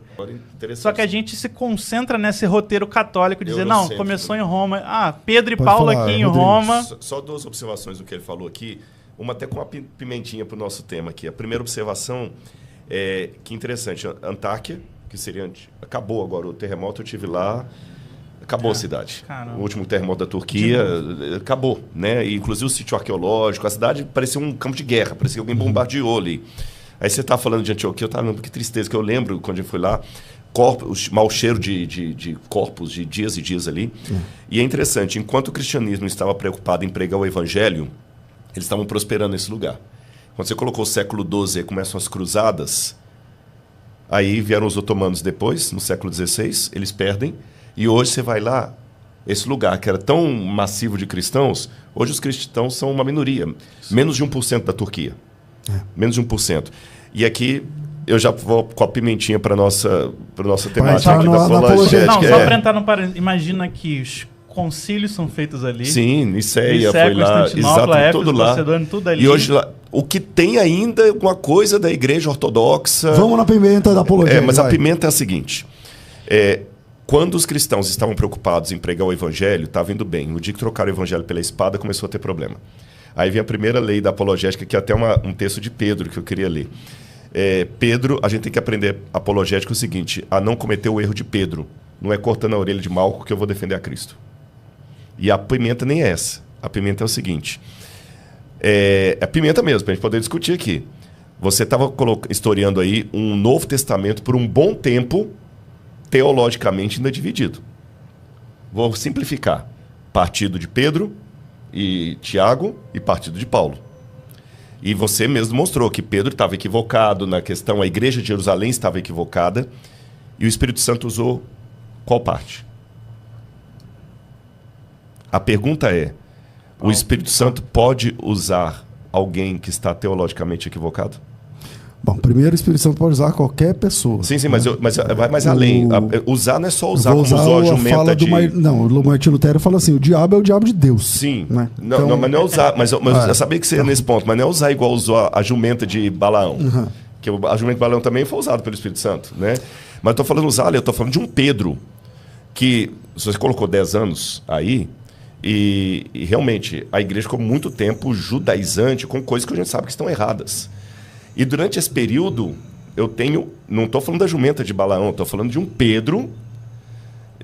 [SPEAKER 3] Só que a gente se concentra nesse roteiro católico, dizer, não, começou em Roma. Pedro e Paulo aqui em Roma.
[SPEAKER 2] Só duas observações do que ele falou aqui, uma até com uma pimentinha para o nosso tema aqui. A primeira observação que interessante, Antáquia, que seria... Acabou agora o terremoto, eu estive lá, acabou a cidade. Caramba. O último terremoto da Turquia, acabou, né? E, inclusive o sítio arqueológico, a cidade parecia um campo de guerra, parecia que alguém bombardeou ali. Aí você está falando de Antioquia, que tristeza, que eu lembro quando eu fui lá, mau cheiro de corpos de dias e dias ali. E é interessante, enquanto o cristianismo estava preocupado em pregar o evangelho, eles estavam prosperando nesse lugar. Quando você colocou o século XII e começam as cruzadas, aí vieram os otomanos depois, no século XVI, eles perdem, e hoje você vai lá, esse lugar que era tão massivo de cristãos, hoje os cristãos são uma minoria, menos de 1% da Turquia. Menos de 1%. E aqui eu já vou com a pimentinha para nossa temática aqui da apologética.
[SPEAKER 3] Não, só para entrar no parênteses. Imagina que os concílios são feitos ali.
[SPEAKER 2] Sim, Niceia foi lá, exato,
[SPEAKER 3] Éfeso,
[SPEAKER 2] tudo lá.
[SPEAKER 3] Macedônia, tudo ali.
[SPEAKER 2] E hoje lá, o que tem ainda é alguma coisa da igreja ortodoxa.
[SPEAKER 1] Vamos na pimenta da apologética.
[SPEAKER 2] Mas a pimenta é a seguinte. Quando os cristãos estavam preocupados em pregar o evangelho, estava indo bem. O dia que trocaram o evangelho pela espada, começou a ter problema. Aí vem a primeira lei da apologética, que é até um texto de Pedro que eu queria ler. Pedro, a gente tem que aprender apologética o seguinte, a não cometer o erro de Pedro. Não é cortando a orelha de Malco que eu vou defender a Cristo. E a pimenta nem é essa. A pimenta é o seguinte. A pimenta mesmo, para a gente poder discutir aqui. Você estava historiando aí um Novo Testamento por um bom tempo, teologicamente ainda dividido. Vou simplificar. Partido de Pedro e Tiago e partido de Paulo. E você mesmo mostrou que Pedro estava equivocado na questão, a igreja de Jerusalém estava equivocada, e o Espírito Santo usou qual parte? A pergunta é, o Espírito Santo pode usar alguém que está teologicamente equivocado?
[SPEAKER 1] Bom, primeiro o Espírito Santo pode usar qualquer pessoa.
[SPEAKER 2] Sim, né? mas vai mais além. Usar não é só usar como usou a jumenta de...
[SPEAKER 1] Não, o Martim Lutero fala assim, o diabo é o diabo de Deus.
[SPEAKER 2] Sim,
[SPEAKER 1] né?
[SPEAKER 2] Não, mas não é usar, mas eu sabia que você ia nesse ponto, mas não é usar igual usou a jumenta de Balaão. Que a jumenta de Balaão também foi usada pelo Espírito Santo, né? Mas eu estou falando usar, eu estou falando de um Pedro, que se você colocou 10 anos aí, e realmente a igreja ficou muito tempo judaizante com coisas que a gente sabe que estão erradas. E durante esse período, não estou falando da jumenta de Balaão, estou falando de um Pedro,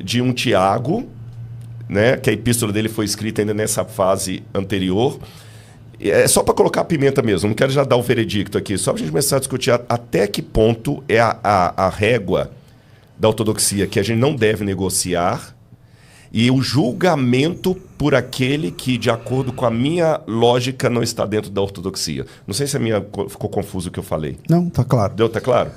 [SPEAKER 2] de um Tiago, né, que a epístola dele foi escrita ainda nessa fase anterior. É só para colocar a pimenta mesmo, não quero já dar o veredicto aqui, só para a gente começar a discutir até que ponto é a régua da ortodoxia que a gente não deve negociar, e o julgamento por aquele que, de acordo com a minha lógica, não está dentro da ortodoxia. Não sei se ficou confuso o que eu falei.
[SPEAKER 1] Não, está claro.
[SPEAKER 2] Está claro?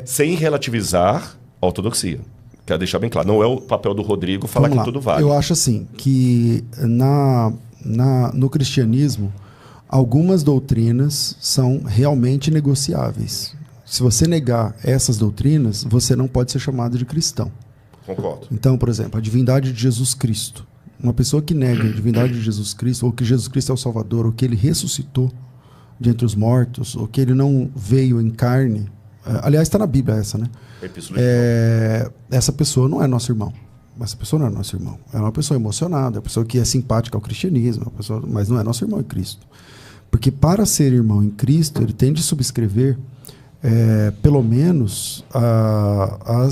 [SPEAKER 2] Sem relativizar a ortodoxia. Quero deixar bem claro. Não é o papel do Rodrigo falar que tudo vale.
[SPEAKER 1] Eu acho assim, que no cristianismo, algumas doutrinas são realmente negociáveis. Se você negar essas doutrinas, você não pode ser chamado de cristão.
[SPEAKER 2] Concordo.
[SPEAKER 1] Então, por exemplo, a divindade de Jesus Cristo. Uma pessoa que nega a divindade de Jesus Cristo, ou que Jesus Cristo é o Salvador, ou que ele ressuscitou de entre os mortos, ou que ele não veio em carne. Aliás, está na Bíblia essa, né? Essa pessoa não é nosso irmão. Essa pessoa não é nosso irmão. É uma pessoa emocionada, é uma pessoa que é simpática ao cristianismo, mas não é nosso irmão em Cristo. Porque para ser irmão em Cristo, ele tem de subscrever pelo menos a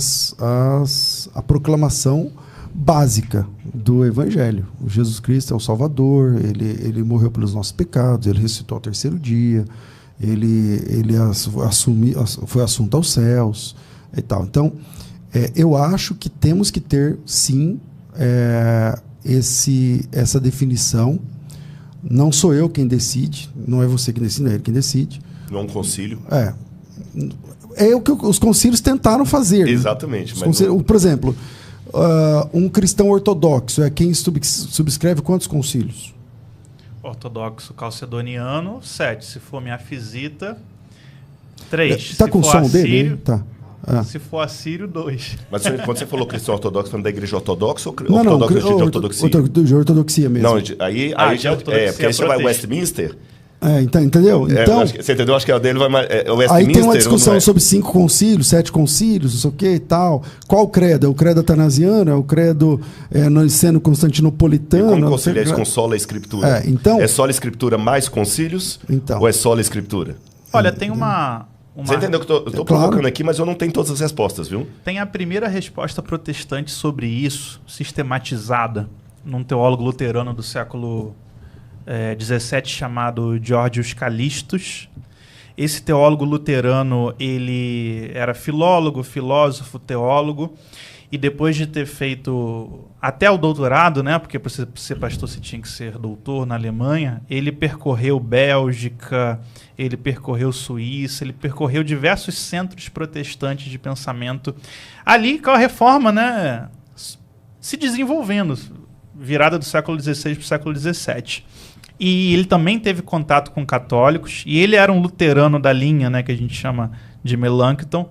[SPEAKER 1] proclamação básica do Evangelho. O Jesus Cristo é o Salvador, ele morreu pelos nossos pecados, ele ressuscitou ao terceiro dia, ele foi assunto aos céus e tal. Então, eu acho que temos que ter, sim, essa definição. Não sou eu quem decide, não é você quem decide, é ele quem decide.
[SPEAKER 2] Não é um concílio.
[SPEAKER 1] É o que os concílios tentaram fazer.
[SPEAKER 2] Exatamente.
[SPEAKER 1] Né? Por exemplo, um cristão ortodoxo é quem subscreve quantos concílios?
[SPEAKER 3] Ortodoxo calcedoniano, 7. Se for miafisita, 3.
[SPEAKER 1] Está com o som dele? Tá.
[SPEAKER 3] Se for assírio, 2.
[SPEAKER 2] Mas quando você falou cristão ortodoxo, falando da igreja ortodoxa ou ortodoxa de ortodoxia?
[SPEAKER 1] De ortodoxia mesmo.
[SPEAKER 2] Não, aí já porque aí você vai Westminster.
[SPEAKER 1] Entendeu? Então,
[SPEAKER 2] você entendeu? Acho que a dele vai mais.
[SPEAKER 1] Westminster, aí tem uma discussão sobre 5 concílios, 7 concílios, não sei o que e tal. Qual credo? É o credo atanasiano? É o credo sendo constantinopolitano?
[SPEAKER 2] E como concilia isso com sola escritura?
[SPEAKER 1] Então,
[SPEAKER 2] é sola escritura mais concílios?
[SPEAKER 1] Então,
[SPEAKER 2] ou é sola escritura?
[SPEAKER 3] Olha, tem uma...
[SPEAKER 2] Você entendeu que eu estou provocando aqui, mas eu não tenho todas as respostas, viu?
[SPEAKER 3] Tem a primeira resposta protestante sobre isso, sistematizada, num teólogo luterano do século XVII chamado Georgius Callistus. Esse teólogo luterano, ele era filólogo, filósofo, teólogo, e depois de ter feito até o doutorado, né, porque para ser pastor você tinha que ser doutor na Alemanha, ele percorreu Bélgica, ele percorreu Suíça, ele percorreu diversos centros protestantes de pensamento, ali com a reforma, né, se desenvolvendo, virada do século XVI para o século XVII. E ele também teve contato com católicos, e ele era um luterano da linha, né, que a gente chama de Melanchthon.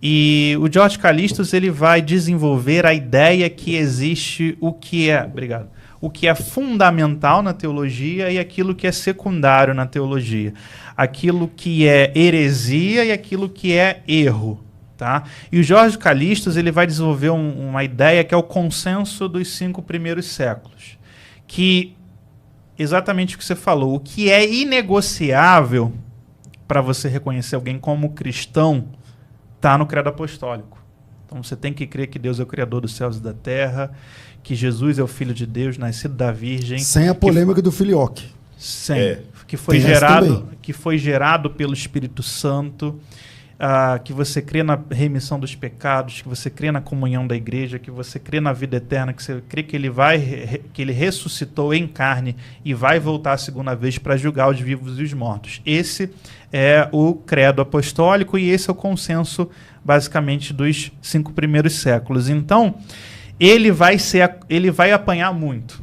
[SPEAKER 3] E o George Callistus, ele vai desenvolver a ideia que existe o que é fundamental na teologia e aquilo que é secundário na teologia. Aquilo que é heresia e aquilo que é erro. Tá? E o George Callistus, ele vai desenvolver uma ideia que é o consenso dos 5 primeiros séculos. Que, exatamente o que você falou, o que é inegociável para você reconhecer alguém como cristão está no credo apostólico. Então você tem que crer que Deus é o Criador dos céus e da terra, que Jesus é o Filho de Deus, nascido da Virgem.
[SPEAKER 1] Sem a polêmica do filioque.
[SPEAKER 3] Sem. Que foi gerado pelo Espírito Santo, que você crê na remissão dos pecados, que você crê na comunhão da igreja, que você crê na vida eterna, que você crê que ele ressuscitou em carne e vai voltar a segunda vez para julgar os vivos e os mortos. Esse é o credo apostólico e esse é o consenso, basicamente, dos 5 primeiros séculos. Então, ele vai apanhar muito.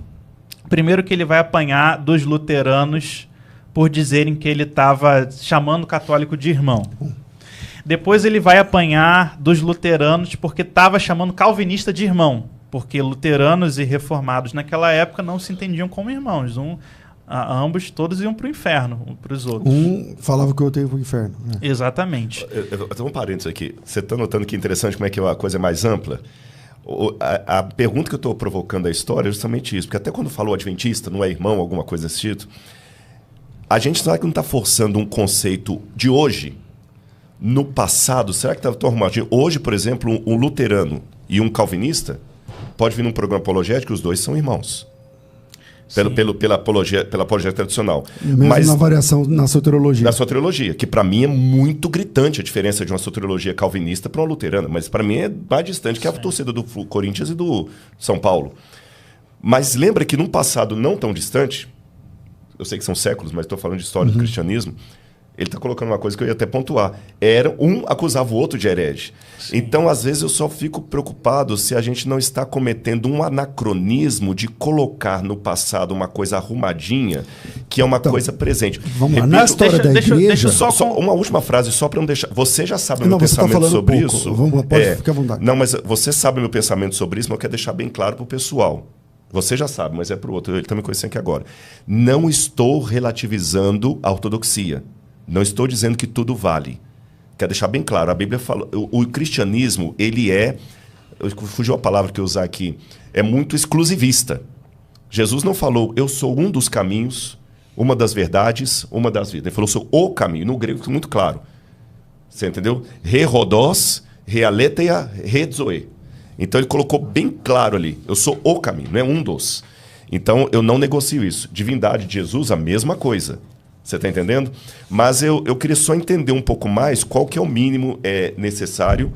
[SPEAKER 3] Primeiro que ele vai apanhar dos luteranos por dizerem que ele estava chamando o católico de irmão. Depois ele vai apanhar dos luteranos porque estava chamando calvinista de irmão, porque luteranos e reformados naquela época não se entendiam como irmãos. Ambos, todos iam para o inferno, para os outros.
[SPEAKER 1] Um falava que o outro ia para o inferno.
[SPEAKER 3] Exatamente.
[SPEAKER 2] Tem um parênteses aqui. Você está notando que é interessante como é que a coisa é mais ampla? A pergunta que eu estou provocando a história é justamente isso, porque até quando falou adventista, não é irmão, alguma coisa desse tipo, a gente será que não está forçando um conceito de hoje, no passado? Será que está tão arrumado? Hoje, por exemplo, um luterano e um calvinista pode vir num programa apologético, os dois são irmãos. Pela apologia tradicional.
[SPEAKER 1] Mesmo na variação na soteriologia.
[SPEAKER 2] Na soteriologia, que para mim é muito gritante a diferença de uma soteriologia calvinista para uma luterana, mas para mim é mais distante que a torcida do Corinthians e do São Paulo. Mas lembra que num passado não tão distante, eu sei que são séculos, mas estou falando de história do cristianismo, Ele está colocando uma coisa que eu ia até pontuar. Um acusava o outro de herege. Sim. Então, às vezes, eu só fico preocupado se a gente não está cometendo um anacronismo de colocar no passado uma coisa arrumadinha, que é uma coisa presente.
[SPEAKER 1] Vamos lá, na história da igreja...
[SPEAKER 2] Deixa só uma última frase, só para não deixar... Você já sabe o meu pensamento sobre isso.
[SPEAKER 1] Pode ficar à vontade.
[SPEAKER 2] Não, mas você sabe o meu pensamento sobre isso, mas eu quero deixar bem claro para o pessoal. Você já sabe, mas é para o outro. Ele está me conhecendo aqui agora. Não estou relativizando a ortodoxia. Não estou dizendo que tudo vale. Quero deixar bem claro. A Bíblia fala... O cristianismo, ele é... Fugiu a palavra que eu usar aqui. É muito exclusivista. Jesus não falou, eu sou um dos caminhos, uma das verdades, uma das vidas. Ele falou, eu sou o caminho. No grego, muito claro. Você entendeu? Re rodós, re aletheia, re zoe. Então ele colocou bem claro ali, eu sou o caminho, não é um dos. Então eu não negocio isso. Divindade de Jesus, a mesma coisa. Você está entendendo? Mas eu queria só entender um pouco mais qual que é o mínimo necessário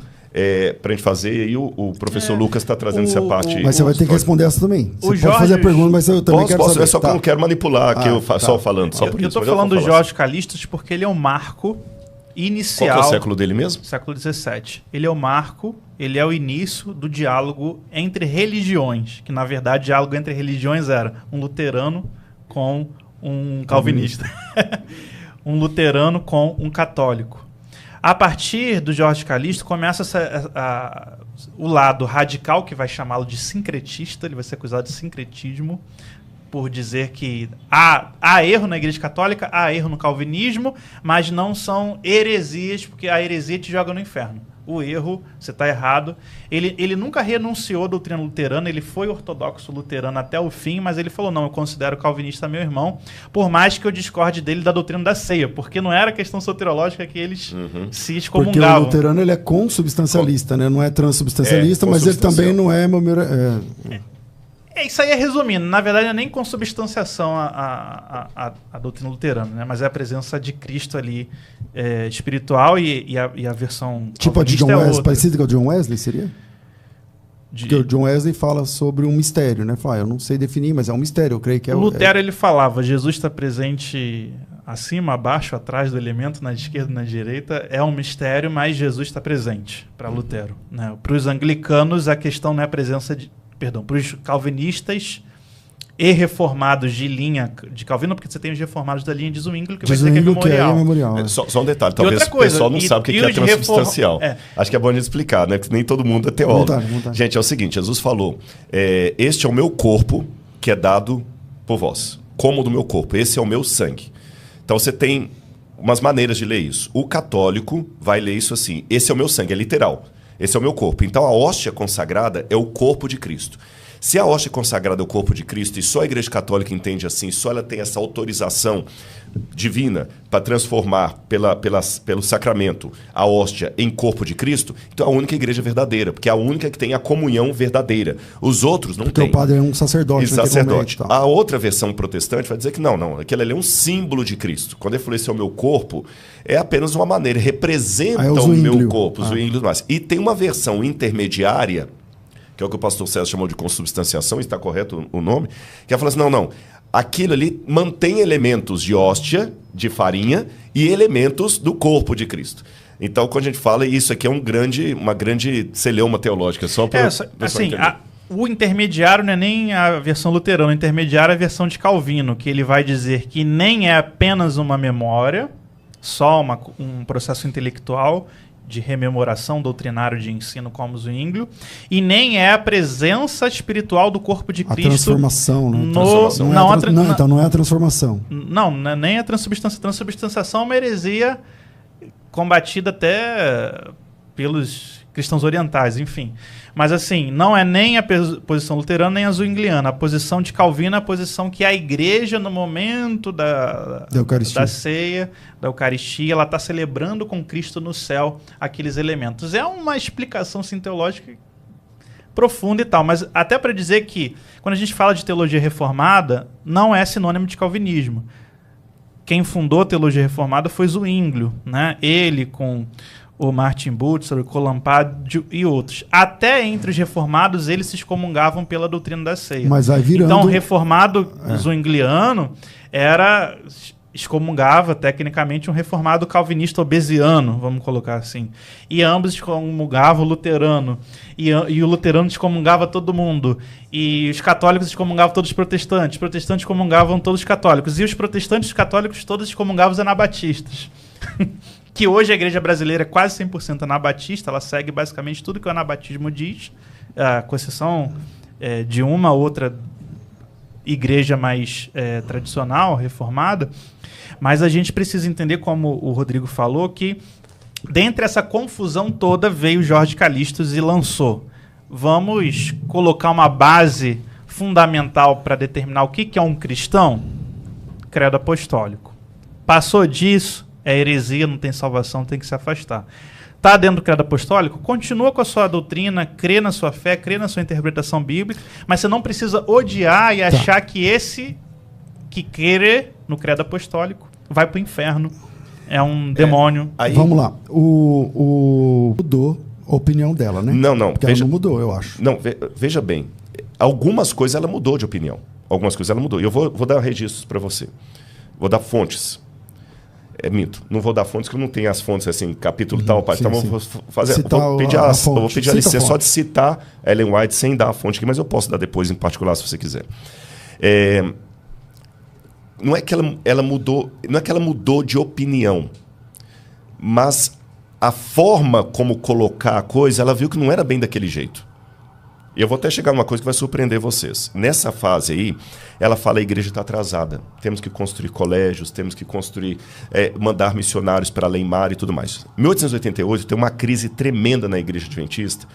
[SPEAKER 2] para a gente fazer. E o professor Lucas está trazendo essa parte.
[SPEAKER 1] Mas você vai ter que responder essa também. Você pode fazer a pergunta, mas eu também quero saber.
[SPEAKER 2] É só que eu não quero manipular aqui só falando. Só por
[SPEAKER 3] eu estou falando do Jorge Calixtus porque ele é o marco inicial...
[SPEAKER 2] Qual que é o século dele mesmo?
[SPEAKER 3] Século XVII. Ele é o marco, ele é o início do diálogo entre religiões, que na verdade o diálogo entre religiões era um luterano com um calvinista. Um luterano com um católico. A partir do Jorge Calixtus começa o lado radical, que vai chamá-lo de sincretista, ele vai ser acusado de sincretismo, por dizer que há erro na Igreja Católica, há erro no calvinismo, mas não são heresias, porque a heresia te joga no inferno. O erro, você está errado. Ele nunca renunciou à doutrina luterana, ele foi ortodoxo luterano até o fim, mas ele falou, não, eu considero calvinista meu irmão, por mais que eu discorde dele da doutrina da ceia, porque não era questão soteriológica que eles se excomungavam.
[SPEAKER 1] Porque o luterano ele é consubstancialista, né? Não é transubstancialista, mas ele também não é...
[SPEAKER 3] Isso aí é resumindo. Na verdade, não é nem consubstanciação a doutrina luterana, né? Mas é a presença de Cristo ali espiritual e a versão
[SPEAKER 1] tipo a de John Wesley, parecida com a John Wesley, seria? Porque o John Wesley fala sobre um mistério, né? Fala, eu não sei definir, mas é um mistério, eu creio que é...
[SPEAKER 3] O Lutero, ele falava, Jesus está presente acima, abaixo, atrás do elemento, na esquerda, na direita. É um mistério, mas Jesus está presente para Lutero, né? Para os anglicanos, a questão não é a presença de... Perdão, para os calvinistas e reformados de linha de Calvino, porque você tem os reformados da linha de Zwingli, que vai ser que é memorial.
[SPEAKER 2] Só um detalhe, talvez o pessoal não sabe o que é transubstancial. Acho que é bom a gente explicar, né? Porque nem todo mundo é teólogo. Gente, é o seguinte, Jesus falou, este é o meu corpo que é dado por vós, como do meu corpo, esse é o meu sangue. Então você tem umas maneiras de ler isso. O católico vai ler isso assim, esse é o meu sangue, é literal. Esse é o meu corpo. Então a hóstia consagrada é o corpo de Cristo. Se a hóstia consagrada é o corpo de Cristo e só a Igreja Católica entende assim, só ela tem essa autorização divina para transformar pelo sacramento a hóstia em corpo de Cristo, então é a única igreja verdadeira, porque é a única que tem a comunhão verdadeira. Os outros não têm.
[SPEAKER 1] Porque o padre é um sacerdote.
[SPEAKER 2] Sacerdote. A outra versão protestante vai dizer que não, aquele ali é um símbolo de Cristo. Quando ele falou esse é o meu corpo, é apenas uma maneira, representa o meu corpo, os Zwingli mais. E tem uma versão intermediária, que é o que o pastor César chamou de consubstanciação, está correto o nome, que ela fala assim, não, aquilo ali mantém elementos de hóstia, de farinha, e elementos do corpo de Cristo. Então, quando a gente fala, isso aqui é uma grande celeuma teológica, só para
[SPEAKER 3] assim, o intermediário não é nem a versão luterana, o intermediário é a versão de Calvino, que ele vai dizer que nem é apenas uma memória, só um processo intelectual, de rememoração doutrinário de ensino como Zwingli, e nem é a presença espiritual do corpo de Cristo.
[SPEAKER 1] A transformação, né? Então não é a transformação.
[SPEAKER 3] Não, nem a transubstanciação. Transubstanciação é uma heresia combatida até pelos cristãos orientais, enfim. Mas assim, não é nem a posição luterana nem a zwingliana. A posição de Calvino é a posição que a igreja, no momento da ceia, da Eucaristia, ela está celebrando com Cristo no céu aqueles elementos. É uma explicação assim, teológica profunda e tal, mas até para dizer que, quando a gente fala de teologia reformada, não é sinônimo de calvinismo. Quem fundou a teologia reformada foi Zwingli, né? Ele com o Martin Bucer, o Colampadio e outros. Até entre os reformados, eles se excomungavam pela doutrina da ceia.
[SPEAKER 1] Mas vai virando...
[SPEAKER 3] Então, o reformado zwingliano era excomungava, tecnicamente, um reformado calvinista obesiano, vamos colocar assim. E ambos excomungavam o luterano. E o luterano excomungava todo mundo. E os católicos excomungavam todos os protestantes. Os protestantes excomungavam todos os católicos. E os protestantes e os católicos todos excomungavam os anabatistas. Que hoje a igreja brasileira é quase 100% anabatista. Ela segue basicamente tudo que o anabatismo diz, com exceção de uma outra igreja mais tradicional, reformada. Mas a gente precisa entender, como o Rodrigo falou, que dentre essa confusão toda veio Jorge Calixtus e lançou: vamos colocar uma base fundamental para determinar o que é um cristão? Credo apostólico. Passou disso, é heresia, não tem salvação, tem que se afastar. Está dentro do credo apostólico? Continua com a sua doutrina, crê na sua fé, crê na sua interpretação bíblica, mas você não precisa odiar e achar que esse que crê no credo apostólico vai para o inferno, é um demônio.
[SPEAKER 1] Aí... Vamos lá. Mudou a opinião dela, né?
[SPEAKER 2] Não.
[SPEAKER 1] Porque ela não mudou, eu acho.
[SPEAKER 2] Não, veja bem. Algumas coisas ela mudou de opinião. Algumas coisas ela mudou. E eu vou dar registros para você. Vou dar fontes. Minto. Não vou dar fontes, porque eu não tenho as fontes assim, capítulo tal, parte tal. Vou fazer. Vou pedir a licença só de citar Ellen White sem dar a fonte aqui, mas eu posso dar depois em particular, se você quiser. Não é que ela mudou, não é que ela mudou de opinião, mas a forma como colocar a coisa, ela viu que não era bem daquele jeito. E eu vou até chegar numa coisa que vai surpreender vocês. Nessa fase aí, ela fala: a igreja está atrasada. Temos que construir colégios, temos que construir, mandar missionários para além mar e tudo mais. Em 1888, tem uma crise tremenda na igreja adventista,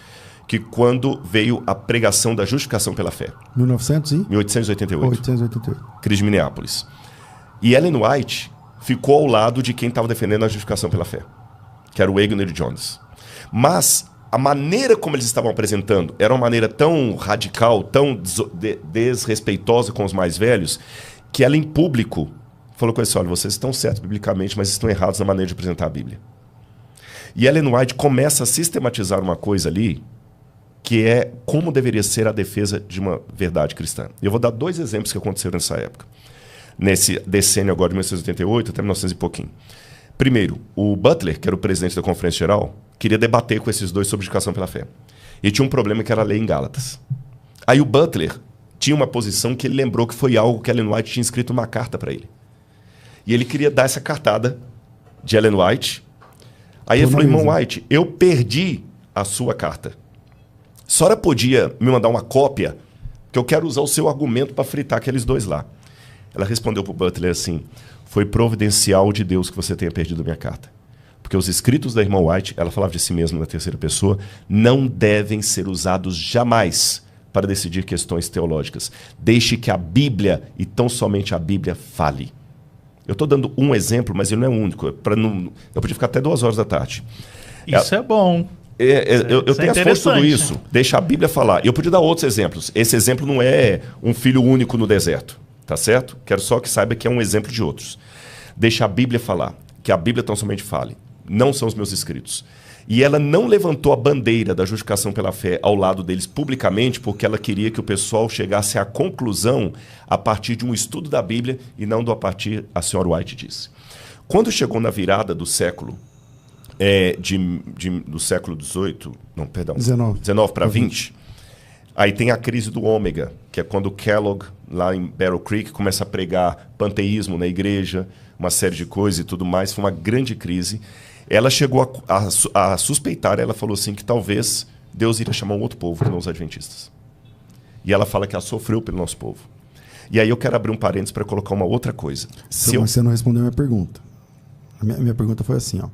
[SPEAKER 2] que quando veio a pregação da justificação pela fé. 1888. Crise de Minneapolis. E Ellen White ficou ao lado de quem estava defendendo a justificação pela fé, que era o Wagner Jones. Mas a maneira como eles estavam apresentando era uma maneira tão radical, tão desrespeitosa com os mais velhos, que ela, em público, falou com eles: olha, vocês estão certos biblicamente, mas estão errados na maneira de apresentar a Bíblia. E Ellen White começa a sistematizar uma coisa ali, que é como deveria ser a defesa de uma verdade cristã. Eu vou dar 2 exemplos que aconteceram nessa época. Nesse decênio agora de 1988 até 1900 e pouquinho. Primeiro, o Butler, que era o presidente da Conferência Geral, queria debater com esses dois sobre justificação pela fé. E tinha um problema, que era a lei em Gálatas. Aí o Butler tinha uma posição que ele lembrou que foi algo que Ellen White tinha escrito uma carta para ele. E ele queria dar essa cartada de Ellen White. Aí ele falou: irmão White, eu perdi a sua carta. A senhora podia me mandar uma cópia, que eu quero usar o seu argumento para fritar aqueles dois lá. Ela respondeu para o Butler assim: foi providencial de Deus que você tenha perdido a minha carta. Porque os escritos da irmã White, ela falava de si mesma na terceira pessoa, não devem ser usados jamais para decidir questões teológicas. Deixe que a Bíblia, e tão somente a Bíblia, fale. Eu estou dando um exemplo, mas ele não é único. Eu podia ficar até 2 horas da tarde.
[SPEAKER 3] Isso é bom.
[SPEAKER 2] Eu tenho as fontes de tudo isso. Deixa a Bíblia falar. Eu podia dar outros exemplos. Esse exemplo não é um filho único no deserto. Tá certo? Quero só que saiba que é um exemplo de outros. Deixa a Bíblia falar. Que a Bíblia tão somente fale. Não são os meus escritos. E ela não levantou a bandeira da justificação pela fé ao lado deles publicamente, porque ela queria que o pessoal chegasse à conclusão a partir de um estudo da Bíblia e não a partir, a senhora White disse. Quando chegou na virada do século, do século XVIII, não, perdão, 19 para 20, aí tem a crise do ômega, que é quando Kellogg, lá em Battle Creek, começa a pregar panteísmo na igreja, uma série de coisas e tudo mais. Foi uma grande crise. Ela chegou a suspeitar, ela falou assim, que talvez Deus iria chamar um outro povo, que não os adventistas. E ela fala que ela sofreu pelo nosso povo. E aí eu quero abrir um parênteses para colocar uma outra coisa.
[SPEAKER 1] Você não respondeu a minha pergunta. A minha pergunta foi assim, ó.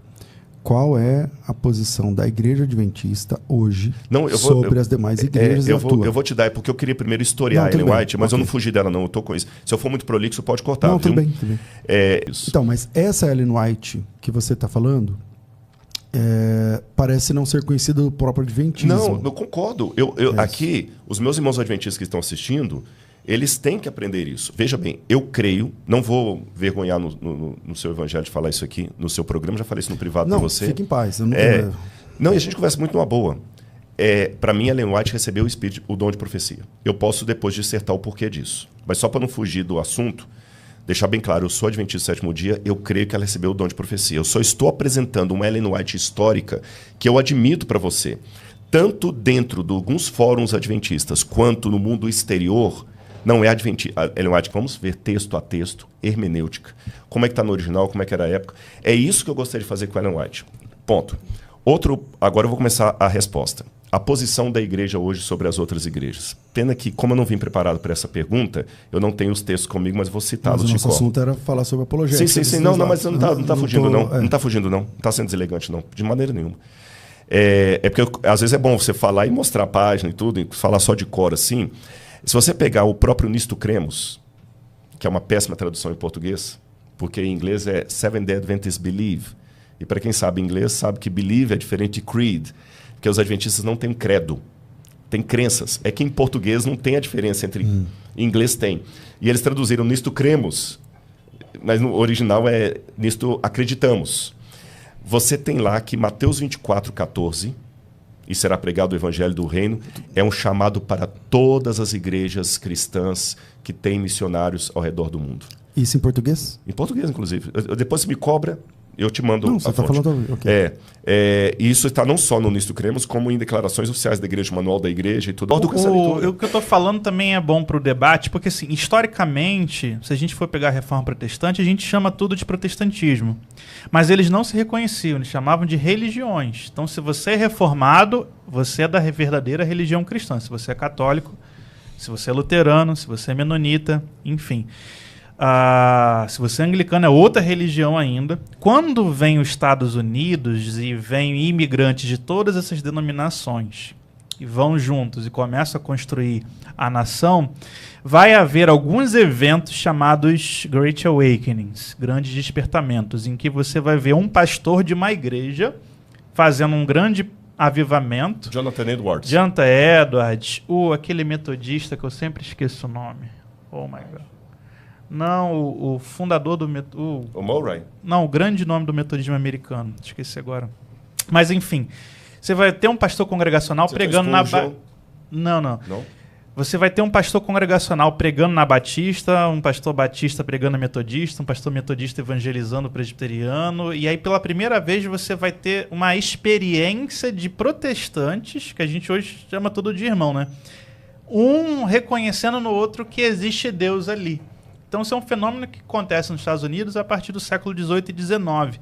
[SPEAKER 1] Qual é a posição da igreja adventista hoje sobre as demais igrejas?
[SPEAKER 2] Eu vou te dar, porque eu queria primeiro historiar a Ellen White, mas eu não fugi dela, não. Eu tô com isso. Se eu for muito prolixo, pode cortar.
[SPEAKER 1] Não, tudo bem. Então, mas essa Ellen White que você está falando parece não ser conhecida do próprio adventismo.
[SPEAKER 2] Não, eu concordo. Aqui, os meus irmãos adventistas que estão assistindo, eles têm que aprender isso. Veja bem, eu creio, não vou vergonhar no seu evangelho de falar isso aqui, no seu programa, já falei isso no privado para você.
[SPEAKER 1] Não, fique em paz. Eu
[SPEAKER 2] não, e a gente conversa muito numa boa. Para mim, Ellen White recebeu o dom de profecia. Eu posso depois dissertar o porquê disso. Mas só para não fugir do assunto, deixar bem claro, eu sou adventista do sétimo dia, eu creio que ela recebeu o dom de profecia. Eu só estou apresentando uma Ellen White histórica que eu admito para você. Tanto dentro de alguns fóruns adventistas, quanto no mundo exterior, não é adventista. Ellen White, vamos ver texto a texto, hermenêutica. Como é que está no original, como é que era a época. É isso que eu gostaria de fazer com Ellen White. Ponto. Agora eu vou começar a resposta. A posição da igreja hoje sobre as outras igrejas. Pena que, como eu não vim preparado para essa pergunta, eu não tenho os textos comigo, mas vou citá-los.
[SPEAKER 1] Mas o nosso assunto era falar sobre apologética.
[SPEAKER 2] Sim. Não, mas não está fugindo, não. Não está fugindo, não. Não está sendo deselegante, não. De maneira nenhuma. Porque, às vezes, é bom você falar e mostrar a página e tudo, e falar só de cor, assim. Se você pegar o próprio Nisto Cremos, que é uma péssima tradução em português, porque em inglês é Seventh-day Adventists Believe. E para quem sabe inglês, sabe que believe é diferente de creed. Porque os adventistas não têm credo, têm crenças. É que em português não tem a diferença entre... Em inglês tem. E eles traduziram nisto cremos, mas no original é nisto acreditamos. Você tem lá que Mateus 24:14, e será pregado o evangelho do reino, é um chamado para todas as igrejas cristãs que têm missionários ao redor do mundo.
[SPEAKER 1] Isso em português?
[SPEAKER 2] Em português, inclusive. Depois você me cobra... Eu te mando
[SPEAKER 1] não, você está falando... Okay.
[SPEAKER 2] Isso está não só no Nisto Cremos, como em declarações oficiais da igreja, manual da igreja e tudo.
[SPEAKER 3] O que eu estou falando também é bom para o debate, porque, assim, historicamente, se a gente for pegar a reforma protestante, a gente chama tudo de protestantismo. Mas eles não se reconheciam, eles chamavam de religiões. Então, se você é reformado, você é da verdadeira religião cristã. Se você é católico, se você é luterano, se você é menonita, enfim... se você é anglicano, é outra religião ainda. Quando vem os Estados Unidos e vem imigrantes de todas essas denominações e vão juntos e começam a construir a nação, vai haver alguns eventos chamados Great Awakenings, grandes despertamentos, em que você vai ver um pastor de uma igreja fazendo um grande avivamento.
[SPEAKER 2] Jonathan Edwards.
[SPEAKER 3] Aquele metodista que eu sempre esqueço o nome. Oh my God. Não, o fundador do...
[SPEAKER 2] O Murray?
[SPEAKER 3] Não, o grande nome do metodismo americano. Esqueci agora. Mas, enfim. Você vai ter um pastor congregacional pregando na... Não. Você vai ter um pastor congregacional pregando na Batista, um pastor batista pregando na Metodista, um pastor metodista evangelizando o presbiteriano. E aí, pela primeira vez, você vai ter uma experiência de protestantes, que a gente hoje chama tudo de irmão, né? Um reconhecendo no outro que existe Deus ali. Então, isso é um fenômeno que acontece nos Estados Unidos a partir do século XVIII e XIX.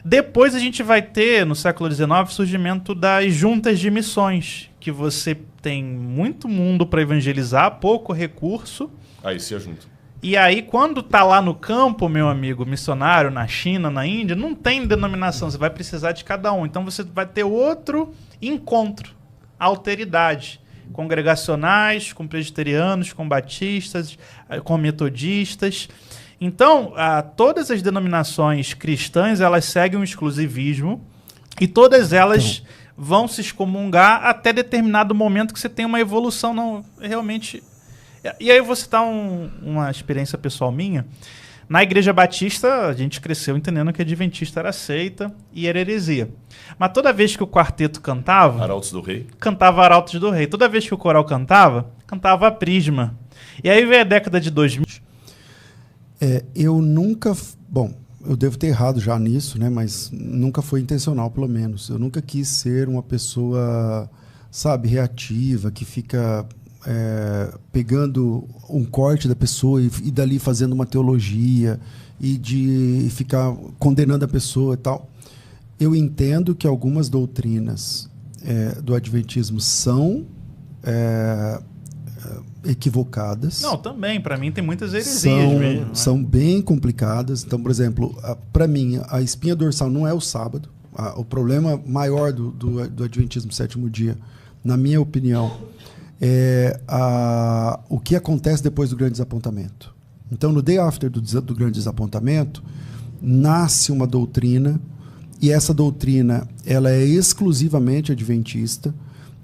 [SPEAKER 3] Depois a gente vai ter, no século XIX, o surgimento das juntas de missões, que você tem muito mundo para evangelizar, pouco recurso.
[SPEAKER 2] Aí se junta.
[SPEAKER 3] E aí, quando está lá no campo, meu amigo, missionário, na China, na Índia, não tem denominação, você vai precisar de cada um. Então, você vai ter outro encontro, alteridade. Congregacionais, com presbiterianos, com batistas, com metodistas. Então, todas as denominações cristãs, elas seguem um exclusivismo e todas elas vão se excomungar até determinado momento que você tem uma evolução. Não, realmente... E aí eu vou citar uma experiência pessoal minha. Na Igreja Batista, a gente cresceu entendendo que adventista era seita e era heresia. Mas toda vez que o quarteto cantava...
[SPEAKER 2] Arautos do Rei.
[SPEAKER 3] Cantava Arautos do Rei. Toda vez que o coral cantava a Prisma. E aí veio a década de 2000.
[SPEAKER 1] Eu nunca... Bom, eu devo ter errado já nisso, né? Mas nunca foi intencional, pelo menos. Eu nunca quis ser uma pessoa, sabe, reativa, que fica... pegando um corte da pessoa e dali fazendo uma teologia e de ficar condenando a pessoa e tal. Eu entendo que algumas doutrinas do adventismo são equivocadas.
[SPEAKER 3] Não, também. Para mim tem muitas heresias mesmo. Né?
[SPEAKER 1] São bem complicadas. Então, por exemplo, para mim, a espinha dorsal não é o sábado. O problema maior do adventismo sétimo dia, na minha opinião, o que acontece depois do grande desapontamento. Então, no day after do grande desapontamento, nasce uma doutrina, e essa doutrina ela é exclusivamente adventista,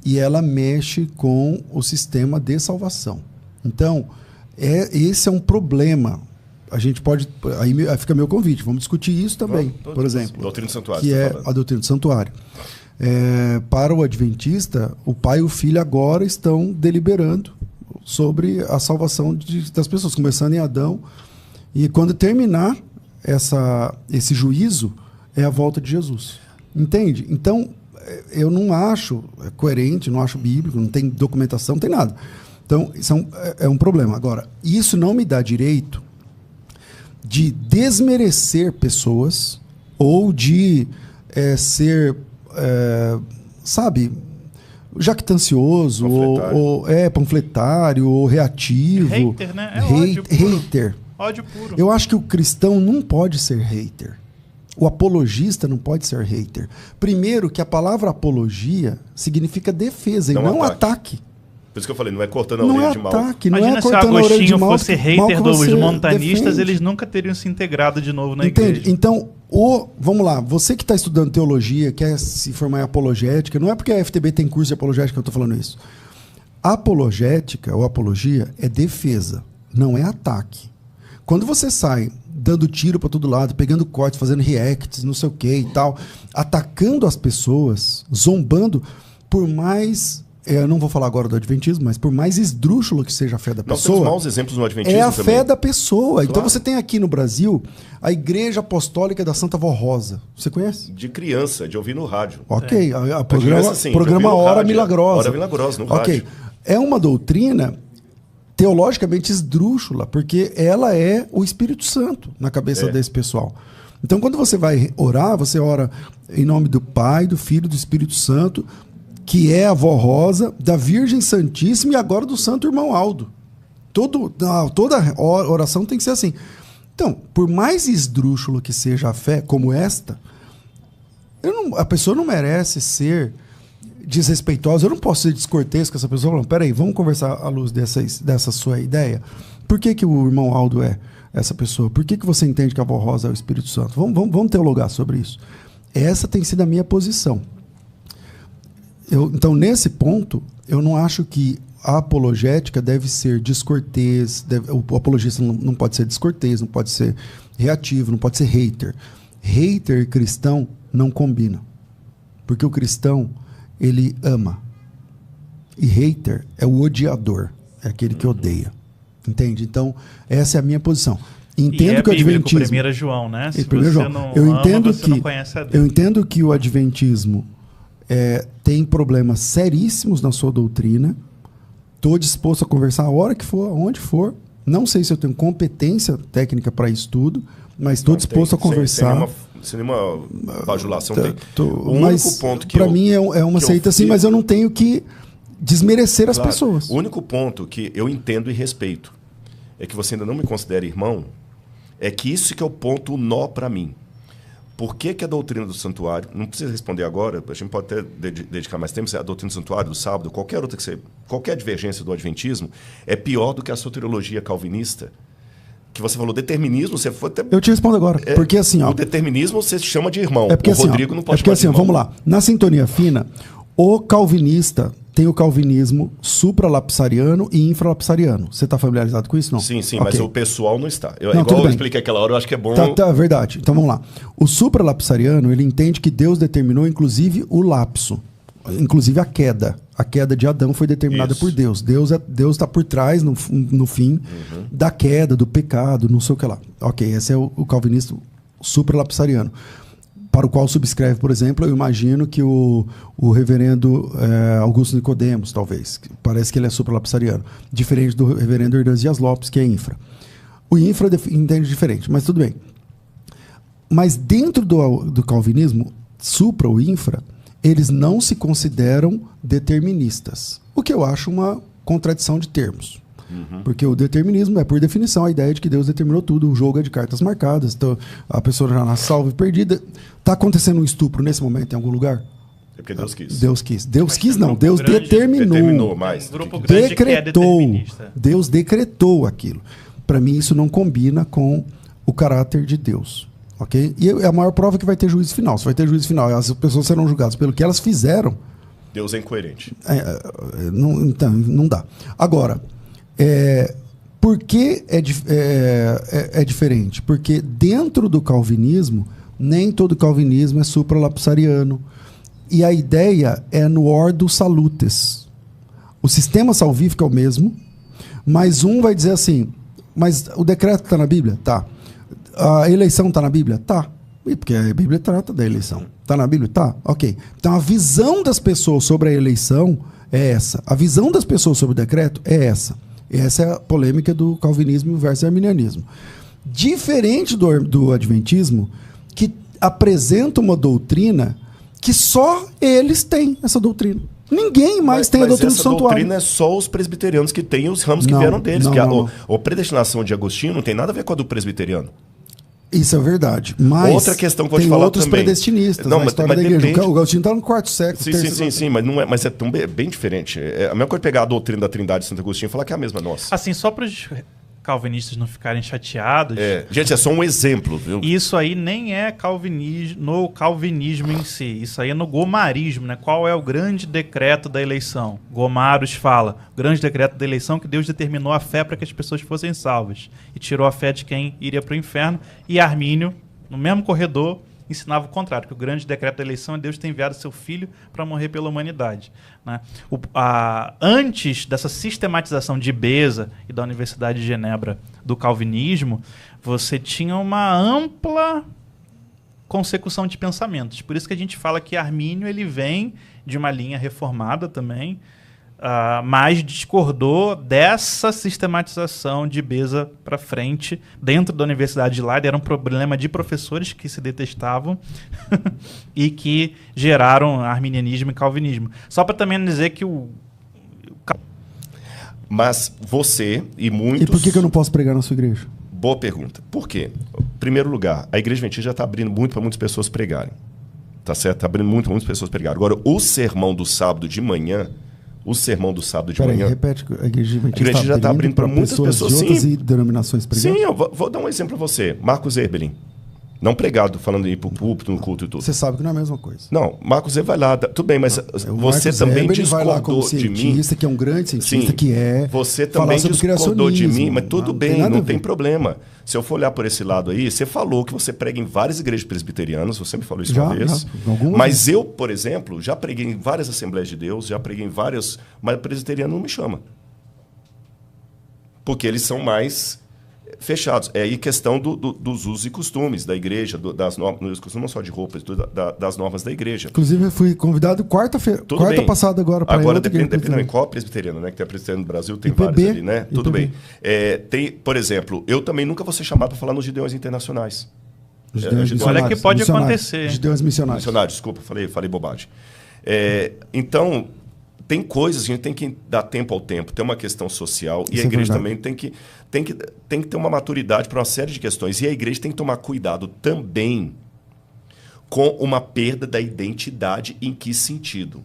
[SPEAKER 1] e ela mexe com o sistema de salvação. Então, esse é um problema. A gente pode... Aí fica meu convite, vamos discutir isso também, por exemplo.
[SPEAKER 2] Doutrina do santuário.
[SPEAKER 1] Que é a doutrina do santuário. Para o adventista, o pai e o filho agora estão deliberando sobre a salvação das pessoas, começando em Adão E quando terminar esse juízo, é a volta de Jesus. Entende? Então, eu não acho coerente, não acho bíblico, não tem documentação, não tem nada. Então, isso é um problema. Agora, isso não me dá direito de desmerecer pessoas ou de ser, sabe, jactancioso, panfletário, ou reativo.
[SPEAKER 3] Hater, né? Ódio puro.
[SPEAKER 1] Hater.
[SPEAKER 3] Ódio puro.
[SPEAKER 1] Eu acho que o cristão não pode ser hater. O apologista não pode ser hater. Primeiro, que a palavra apologia significa defesa e não ataque.
[SPEAKER 2] Por isso que eu falei, não é cortando a orelha de mal.
[SPEAKER 3] Imagina se o Agostinho fosse hater dos montanistas, eles nunca teriam se integrado de novo na igreja.
[SPEAKER 1] Então, vamos lá, você que está estudando teologia, quer se formar em apologética, não é porque a FTB tem curso de apologética que eu estou falando isso. Apologética ou apologia é defesa, não é ataque. Quando você sai dando tiro para todo lado, pegando cortes, fazendo reacts, não sei o que e tal, atacando as pessoas, zombando, por mais... Eu não vou falar agora do adventismo, mas por mais esdrúxulo que seja a fé da pessoa...
[SPEAKER 2] Nós temos maus exemplos no adventismo
[SPEAKER 1] é a
[SPEAKER 2] também.
[SPEAKER 1] fé da pessoa.
[SPEAKER 2] Claro.
[SPEAKER 1] Então você tem aqui no Brasil a Igreja Apostólica da Santa Vó Rosa. Você conhece?
[SPEAKER 2] De criança, de ouvir no rádio.
[SPEAKER 1] Ok.
[SPEAKER 2] Programa
[SPEAKER 1] programa Hora Milagrosa.
[SPEAKER 2] Hora Milagrosa, no rádio.
[SPEAKER 1] É uma doutrina teologicamente esdrúxula, porque ela é o Espírito Santo na cabeça desse pessoal. Então, quando você vai orar, você ora em nome do Pai, do Filho e do Espírito Santo, que é a Vó Rosa, da Virgem Santíssima e agora do Santo Irmão Aldo. Toda oração tem que ser assim. Então, por mais esdrúxulo que seja a fé, como esta, a pessoa não merece ser desrespeitosa. Eu não posso ser descortês com essa pessoa falando, peraí, vamos conversar à luz dessa sua ideia. Por que o irmão Aldo é essa pessoa? Por que você entende que a Vó Rosa é o Espírito Santo? Vamos teologar sobre isso. Essa tem sido a minha posição. Então, nesse ponto, eu não acho que a apologética deve ser descortês, o apologista não pode ser descortês, não pode ser reativo, não pode ser hater. Hater e cristão não combinam. Porque o cristão, ele ama. E hater é o odiador, é aquele que odeia. Entende? Então, essa é a minha posição. Entendo que o adventismo...
[SPEAKER 3] 1 João, né? Se
[SPEAKER 1] você
[SPEAKER 3] João.
[SPEAKER 1] Não conhece a Deus. Eu entendo que o adventismo tem problemas seríssimos na sua doutrina. Estou disposto a conversar a hora que for, aonde for. Não sei se eu tenho competência técnica para isso tudo, mas estou disposto a conversar.
[SPEAKER 2] Sem nenhuma bajulação. O
[SPEAKER 1] único ponto que para mim é uma seita assim, mas eu não tenho que desmerecer as pessoas.
[SPEAKER 2] O único ponto que eu entendo e respeito é que você ainda não me considera irmão, é que isso que é o ponto, o nó para mim. Por que a doutrina do santuário, não precisa responder agora, a gente pode até dedicar mais tempo, a doutrina do santuário, do sábado, qualquer divergência do adventismo, é pior do que a soteriologia calvinista, que você falou determinismo, você foi até...
[SPEAKER 1] Eu te respondo agora, porque assim...
[SPEAKER 2] O determinismo você chama de irmão,
[SPEAKER 1] o assim,
[SPEAKER 2] Rodrigo não pode
[SPEAKER 1] chamar de irmão. Vamos lá, na sintonia fina, o calvinista tem o calvinismo supralapsariano e infralapsariano. Você está familiarizado com isso, não?
[SPEAKER 2] Sim, okay. Mas o pessoal não está. Igual eu expliquei aquela hora, eu acho que é bom...
[SPEAKER 1] Tá, verdade. Então vamos lá. O supralapsariano, ele entende que Deus determinou, inclusive, o lapso. Inclusive a queda. A queda de Adão foi determinada por Deus. Deus está por trás, no fim, da queda, do pecado, não sei o que lá. Ok, esse é o calvinista supralapsariano. Para o qual subscreve, por exemplo, eu imagino que o reverendo Augusto Nicodemos, talvez. Parece que ele é supralapsariano. Diferente do reverendo Hernandes Dias Lopes, que é infra. O infra entende diferente, mas tudo bem. Mas dentro do calvinismo, supra ou infra, eles não se consideram deterministas. O que eu acho uma contradição de termos. Porque o determinismo é, por definição, a ideia de que Deus determinou tudo. O jogo é de cartas marcadas. Então, a pessoa já nasce salva e perdida. Está acontecendo um estupro nesse momento em algum lugar?
[SPEAKER 2] É porque Deus quis.
[SPEAKER 1] Deus quis. Deus quis não. Deus determinou.
[SPEAKER 2] Determinou mais.
[SPEAKER 1] Decretou. Deus decretou aquilo. Para mim, isso não combina com o caráter de Deus. Ok? E é a maior prova que vai ter juízo final. Se vai ter juízo final, as pessoas serão julgadas pelo que elas fizeram.
[SPEAKER 2] Deus é incoerente.
[SPEAKER 1] Então, não dá. Agora... por que é diferente? Porque dentro do calvinismo, nem todo calvinismo é supralapsariano. E a ideia é no ordo salutes. O sistema salvífico é o mesmo, mas um vai dizer assim, Mas o decreto está na Bíblia? Tá. A eleição está na Bíblia? Tá. E porque a Bíblia trata da eleição. Está na Bíblia? Tá. Ok. Então a visão das pessoas sobre a eleição é essa. A visão das pessoas sobre o decreto é essa. Essa é a polêmica do calvinismo versus arminianismo. Diferente do adventismo, que apresenta uma doutrina que só eles têm essa doutrina. Ninguém mais tem a doutrina do santuário. Essa doutrina
[SPEAKER 2] é só os presbiterianos que têm os ramos que vieram deles. A predestinação de Agostinho não tem nada a ver com a do presbiteriano.
[SPEAKER 1] Isso é verdade. Mas
[SPEAKER 2] outra questão que eu vou te falar
[SPEAKER 1] outros
[SPEAKER 2] também.
[SPEAKER 1] Predestinistas
[SPEAKER 2] não,
[SPEAKER 1] na história da igreja. O Agostinho está no quarto século.
[SPEAKER 2] Sim, mas é tão bem diferente. É a mesma coisa pegar a doutrina da Trindade de Santo Agostinho e falar que é a mesma nossa.
[SPEAKER 3] Assim, só para os calvinistas não ficarem chateados...
[SPEAKER 2] Gente, é só um exemplo, viu?
[SPEAKER 3] Isso aí nem é no calvinismo em si. Isso aí é no gomarismo, né? Qual é o grande decreto da eleição? Gomaros fala, o grande decreto da eleição que Deus determinou a fé para que as pessoas fossem salvas. E tirou a fé de quem iria para o inferno. E Armínio, no mesmo corredor, ensinava o contrário, que o grande decreto da eleição é Deus ter enviado seu filho para morrer pela humanidade. Né? Antes dessa sistematização de Beza e da Universidade de Genebra do calvinismo, você tinha uma ampla consecução de pensamentos. Por isso que a gente fala que Armínio ele vem de uma linha reformada também, mas discordou dessa sistematização de Beza para frente dentro da Universidade de Leiden. Era um problema de professores que se detestavam e que geraram arminianismo e calvinismo. Só para também dizer que
[SPEAKER 2] Mas você e muitos...
[SPEAKER 1] E por que eu não posso pregar na sua igreja?
[SPEAKER 2] Boa pergunta. Por quê? Em primeiro lugar, a Igreja Adventista já está abrindo muito para muitas pessoas pregarem. Tá certo? Está abrindo muito para muitas pessoas pregarem. Agora, o sermão do sábado de manhã... manhã...
[SPEAKER 1] repete, a Igreja
[SPEAKER 2] Adventista já está abrindo para muitas pessoas,
[SPEAKER 1] de outras denominações pregar?
[SPEAKER 2] Sim, eu vou dar um exemplo para você. Marcos Erbelin. Não pregado, falando de ir para o púlpito, no culto e tudo.
[SPEAKER 1] Você sabe que não é a mesma coisa.
[SPEAKER 2] Não, Marcos Erbelin vai lá. Tudo bem, mas você também discordou de mim.
[SPEAKER 1] Que é um grande cientista,
[SPEAKER 2] que é... Você também discordou de mim, mas tudo bem, não tem problema. Se eu for olhar por esse lado aí, você falou que você prega em várias igrejas presbiterianas, você me falou isso uma vez. Mas eu, por exemplo, já preguei em várias Assembleias de Deus, já preguei em várias... Mas presbiteriano não me chama. Porque eles são mais... fechados. É aí questão dos usos e costumes da igreja, das normas, não só de roupas, das normas da igreja.
[SPEAKER 1] Inclusive, eu fui convidado quarta passada agora para
[SPEAKER 2] agora depende qual presbiteriano, né? Que tem a presbiteriana no Brasil, tem vários ali, né? Tudo bem. Tem, por exemplo, eu também nunca vou ser chamado para falar nos Gideões Internacionais.
[SPEAKER 3] Olha que pode acontecer.
[SPEAKER 1] Gideões Missionários.
[SPEAKER 2] Missionários, desculpa, falei bobagem. Então, tem coisas que a gente tem que dar tempo ao tempo. Tem uma questão social e a igreja também tem que ter uma maturidade para uma série de questões. E a igreja tem que tomar cuidado também com uma perda da identidade. Em que sentido?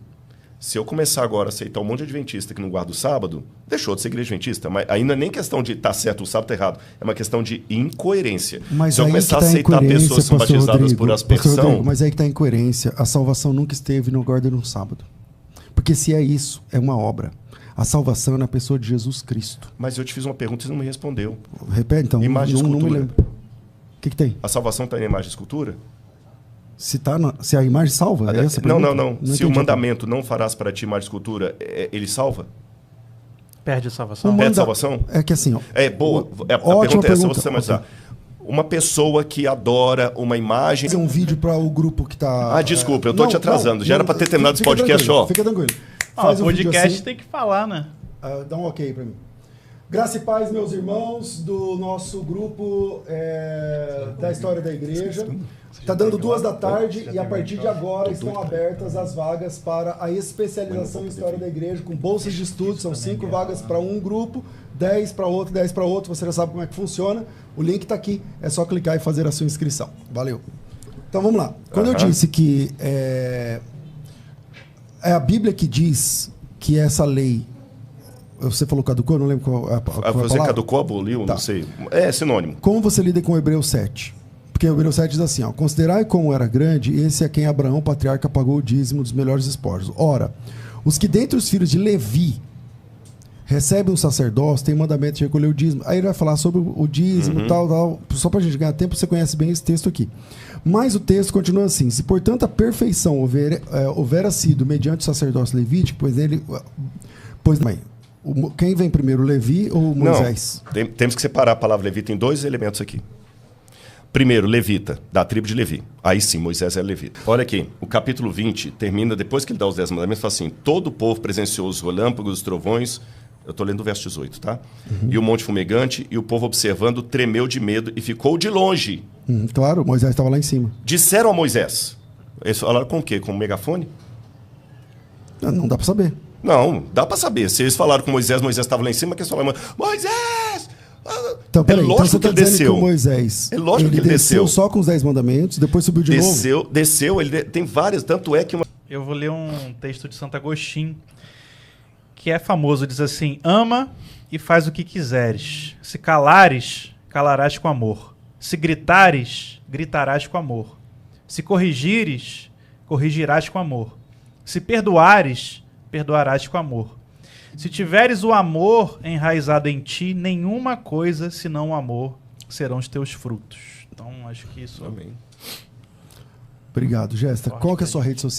[SPEAKER 2] Se eu começar agora a aceitar um monte de adventista que não guarda o sábado, deixou de ser igreja adventista. Mas aí não é nem questão de estar certo o sábado está errado. É uma questão de incoerência.
[SPEAKER 1] Mas
[SPEAKER 2] se eu começar a aceitar pessoas que são batizadas por aspersão...
[SPEAKER 1] Mas aí que está a incoerência. A salvação nunca esteve no guarda no sábado. Porque se é isso, é uma obra. A salvação é na pessoa de Jesus Cristo.
[SPEAKER 2] Mas eu te fiz uma pergunta e você não me respondeu.
[SPEAKER 1] Repete, então.
[SPEAKER 2] Imagem e escultura.
[SPEAKER 1] Não me lembro. O que tem?
[SPEAKER 2] A salvação está em imagem e escultura?
[SPEAKER 1] Se a imagem salva? É essa
[SPEAKER 2] não. Se o mandamento não farás para ti imagem e escultura, ele salva?
[SPEAKER 3] Perde a salvação?
[SPEAKER 2] Perde a salvação?
[SPEAKER 1] É que assim...
[SPEAKER 2] boa. A pergunta é essa, você vai usar. Uma pessoa que adora uma imagem...
[SPEAKER 1] Fazer um vídeo para o grupo que está...
[SPEAKER 2] desculpa, eu estou te atrasando. Já era para ter terminado esse podcast, ó.
[SPEAKER 1] Fica tranquilo.
[SPEAKER 3] Faz um podcast assim, tem que falar, né?
[SPEAKER 1] Dá um ok para mim. Graça e paz, meus irmãos, do nosso grupo da História da Igreja. Está dando 14h e a partir de agora estão abertas as vagas para a especialização em História da Igreja, com bolsas de estudo. São 5 vagas para um grupo, 10 para outro, 10 para outro. Você já sabe como é que funciona. O link está aqui. É só clicar e fazer a sua inscrição. Valeu. Então vamos lá. Quando eu disse que é a Bíblia que diz que essa lei... Você falou caducou? Não lembro qual é a palavra.
[SPEAKER 2] Você caducou, aboliu? Não sei. É sinônimo.
[SPEAKER 1] Como você lida com Hebreus 7? Porque o Hebreus 7 diz assim, considerai como era grande, esse a quem Abraão, patriarca, pagou o dízimo dos melhores despojos. Ora, os que dentre os filhos de Levi recebem um sacerdócio, tem mandamento de recolher o dízimo. Aí ele vai falar sobre o dízimo, tal. Só para a gente ganhar tempo, você conhece bem esse texto aqui. Mas o texto continua assim, se portanto a perfeição houvera sido mediante o sacerdócio levítico, Quem vem primeiro, Levi ou Moisés?
[SPEAKER 2] Não, temos que separar a palavra levita em dois elementos aqui. Primeiro, levita, da tribo de Levi. Aí sim, Moisés é levita. Olha aqui, o capítulo 20 termina, depois que ele dá os 10 mandamentos, fala assim: todo o povo presenciou os relâmpagos, os trovões. Eu estou lendo o verso 18, tá? E o monte fumegante, e o povo observando tremeu de medo e ficou de longe.
[SPEAKER 1] Claro, Moisés estava lá em cima.
[SPEAKER 2] Disseram a Moisés. Eles falaram com o quê? Com um megafone?
[SPEAKER 1] Não dá para saber.
[SPEAKER 2] Não, dá para saber. Se eles falaram com Moisés, Moisés estava lá em cima, que eles falaram: Moisés!
[SPEAKER 1] Então, peraí,
[SPEAKER 2] lógico
[SPEAKER 1] você
[SPEAKER 2] que
[SPEAKER 1] está
[SPEAKER 2] ele
[SPEAKER 1] dizendo
[SPEAKER 2] desceu.
[SPEAKER 1] que o Moisés
[SPEAKER 2] É lógico que ele desceu
[SPEAKER 1] só com os 10 mandamentos, depois subiu de novo?
[SPEAKER 2] Desceu, tem várias, tanto é que uma...
[SPEAKER 3] Eu vou ler um texto de Santo Agostinho, que é famoso, diz assim: ama e faz o que quiseres. Se calares, calarás com amor. Se gritares, gritarás com amor. Se corrigires, corrigirás com amor. Se perdoares, perdoarás com amor. Se tiveres o amor enraizado em ti, nenhuma coisa senão o amor serão os teus frutos. Então, acho que isso...
[SPEAKER 2] Amém.
[SPEAKER 1] Obrigado, Jéssica. Qual que é a sua rede social?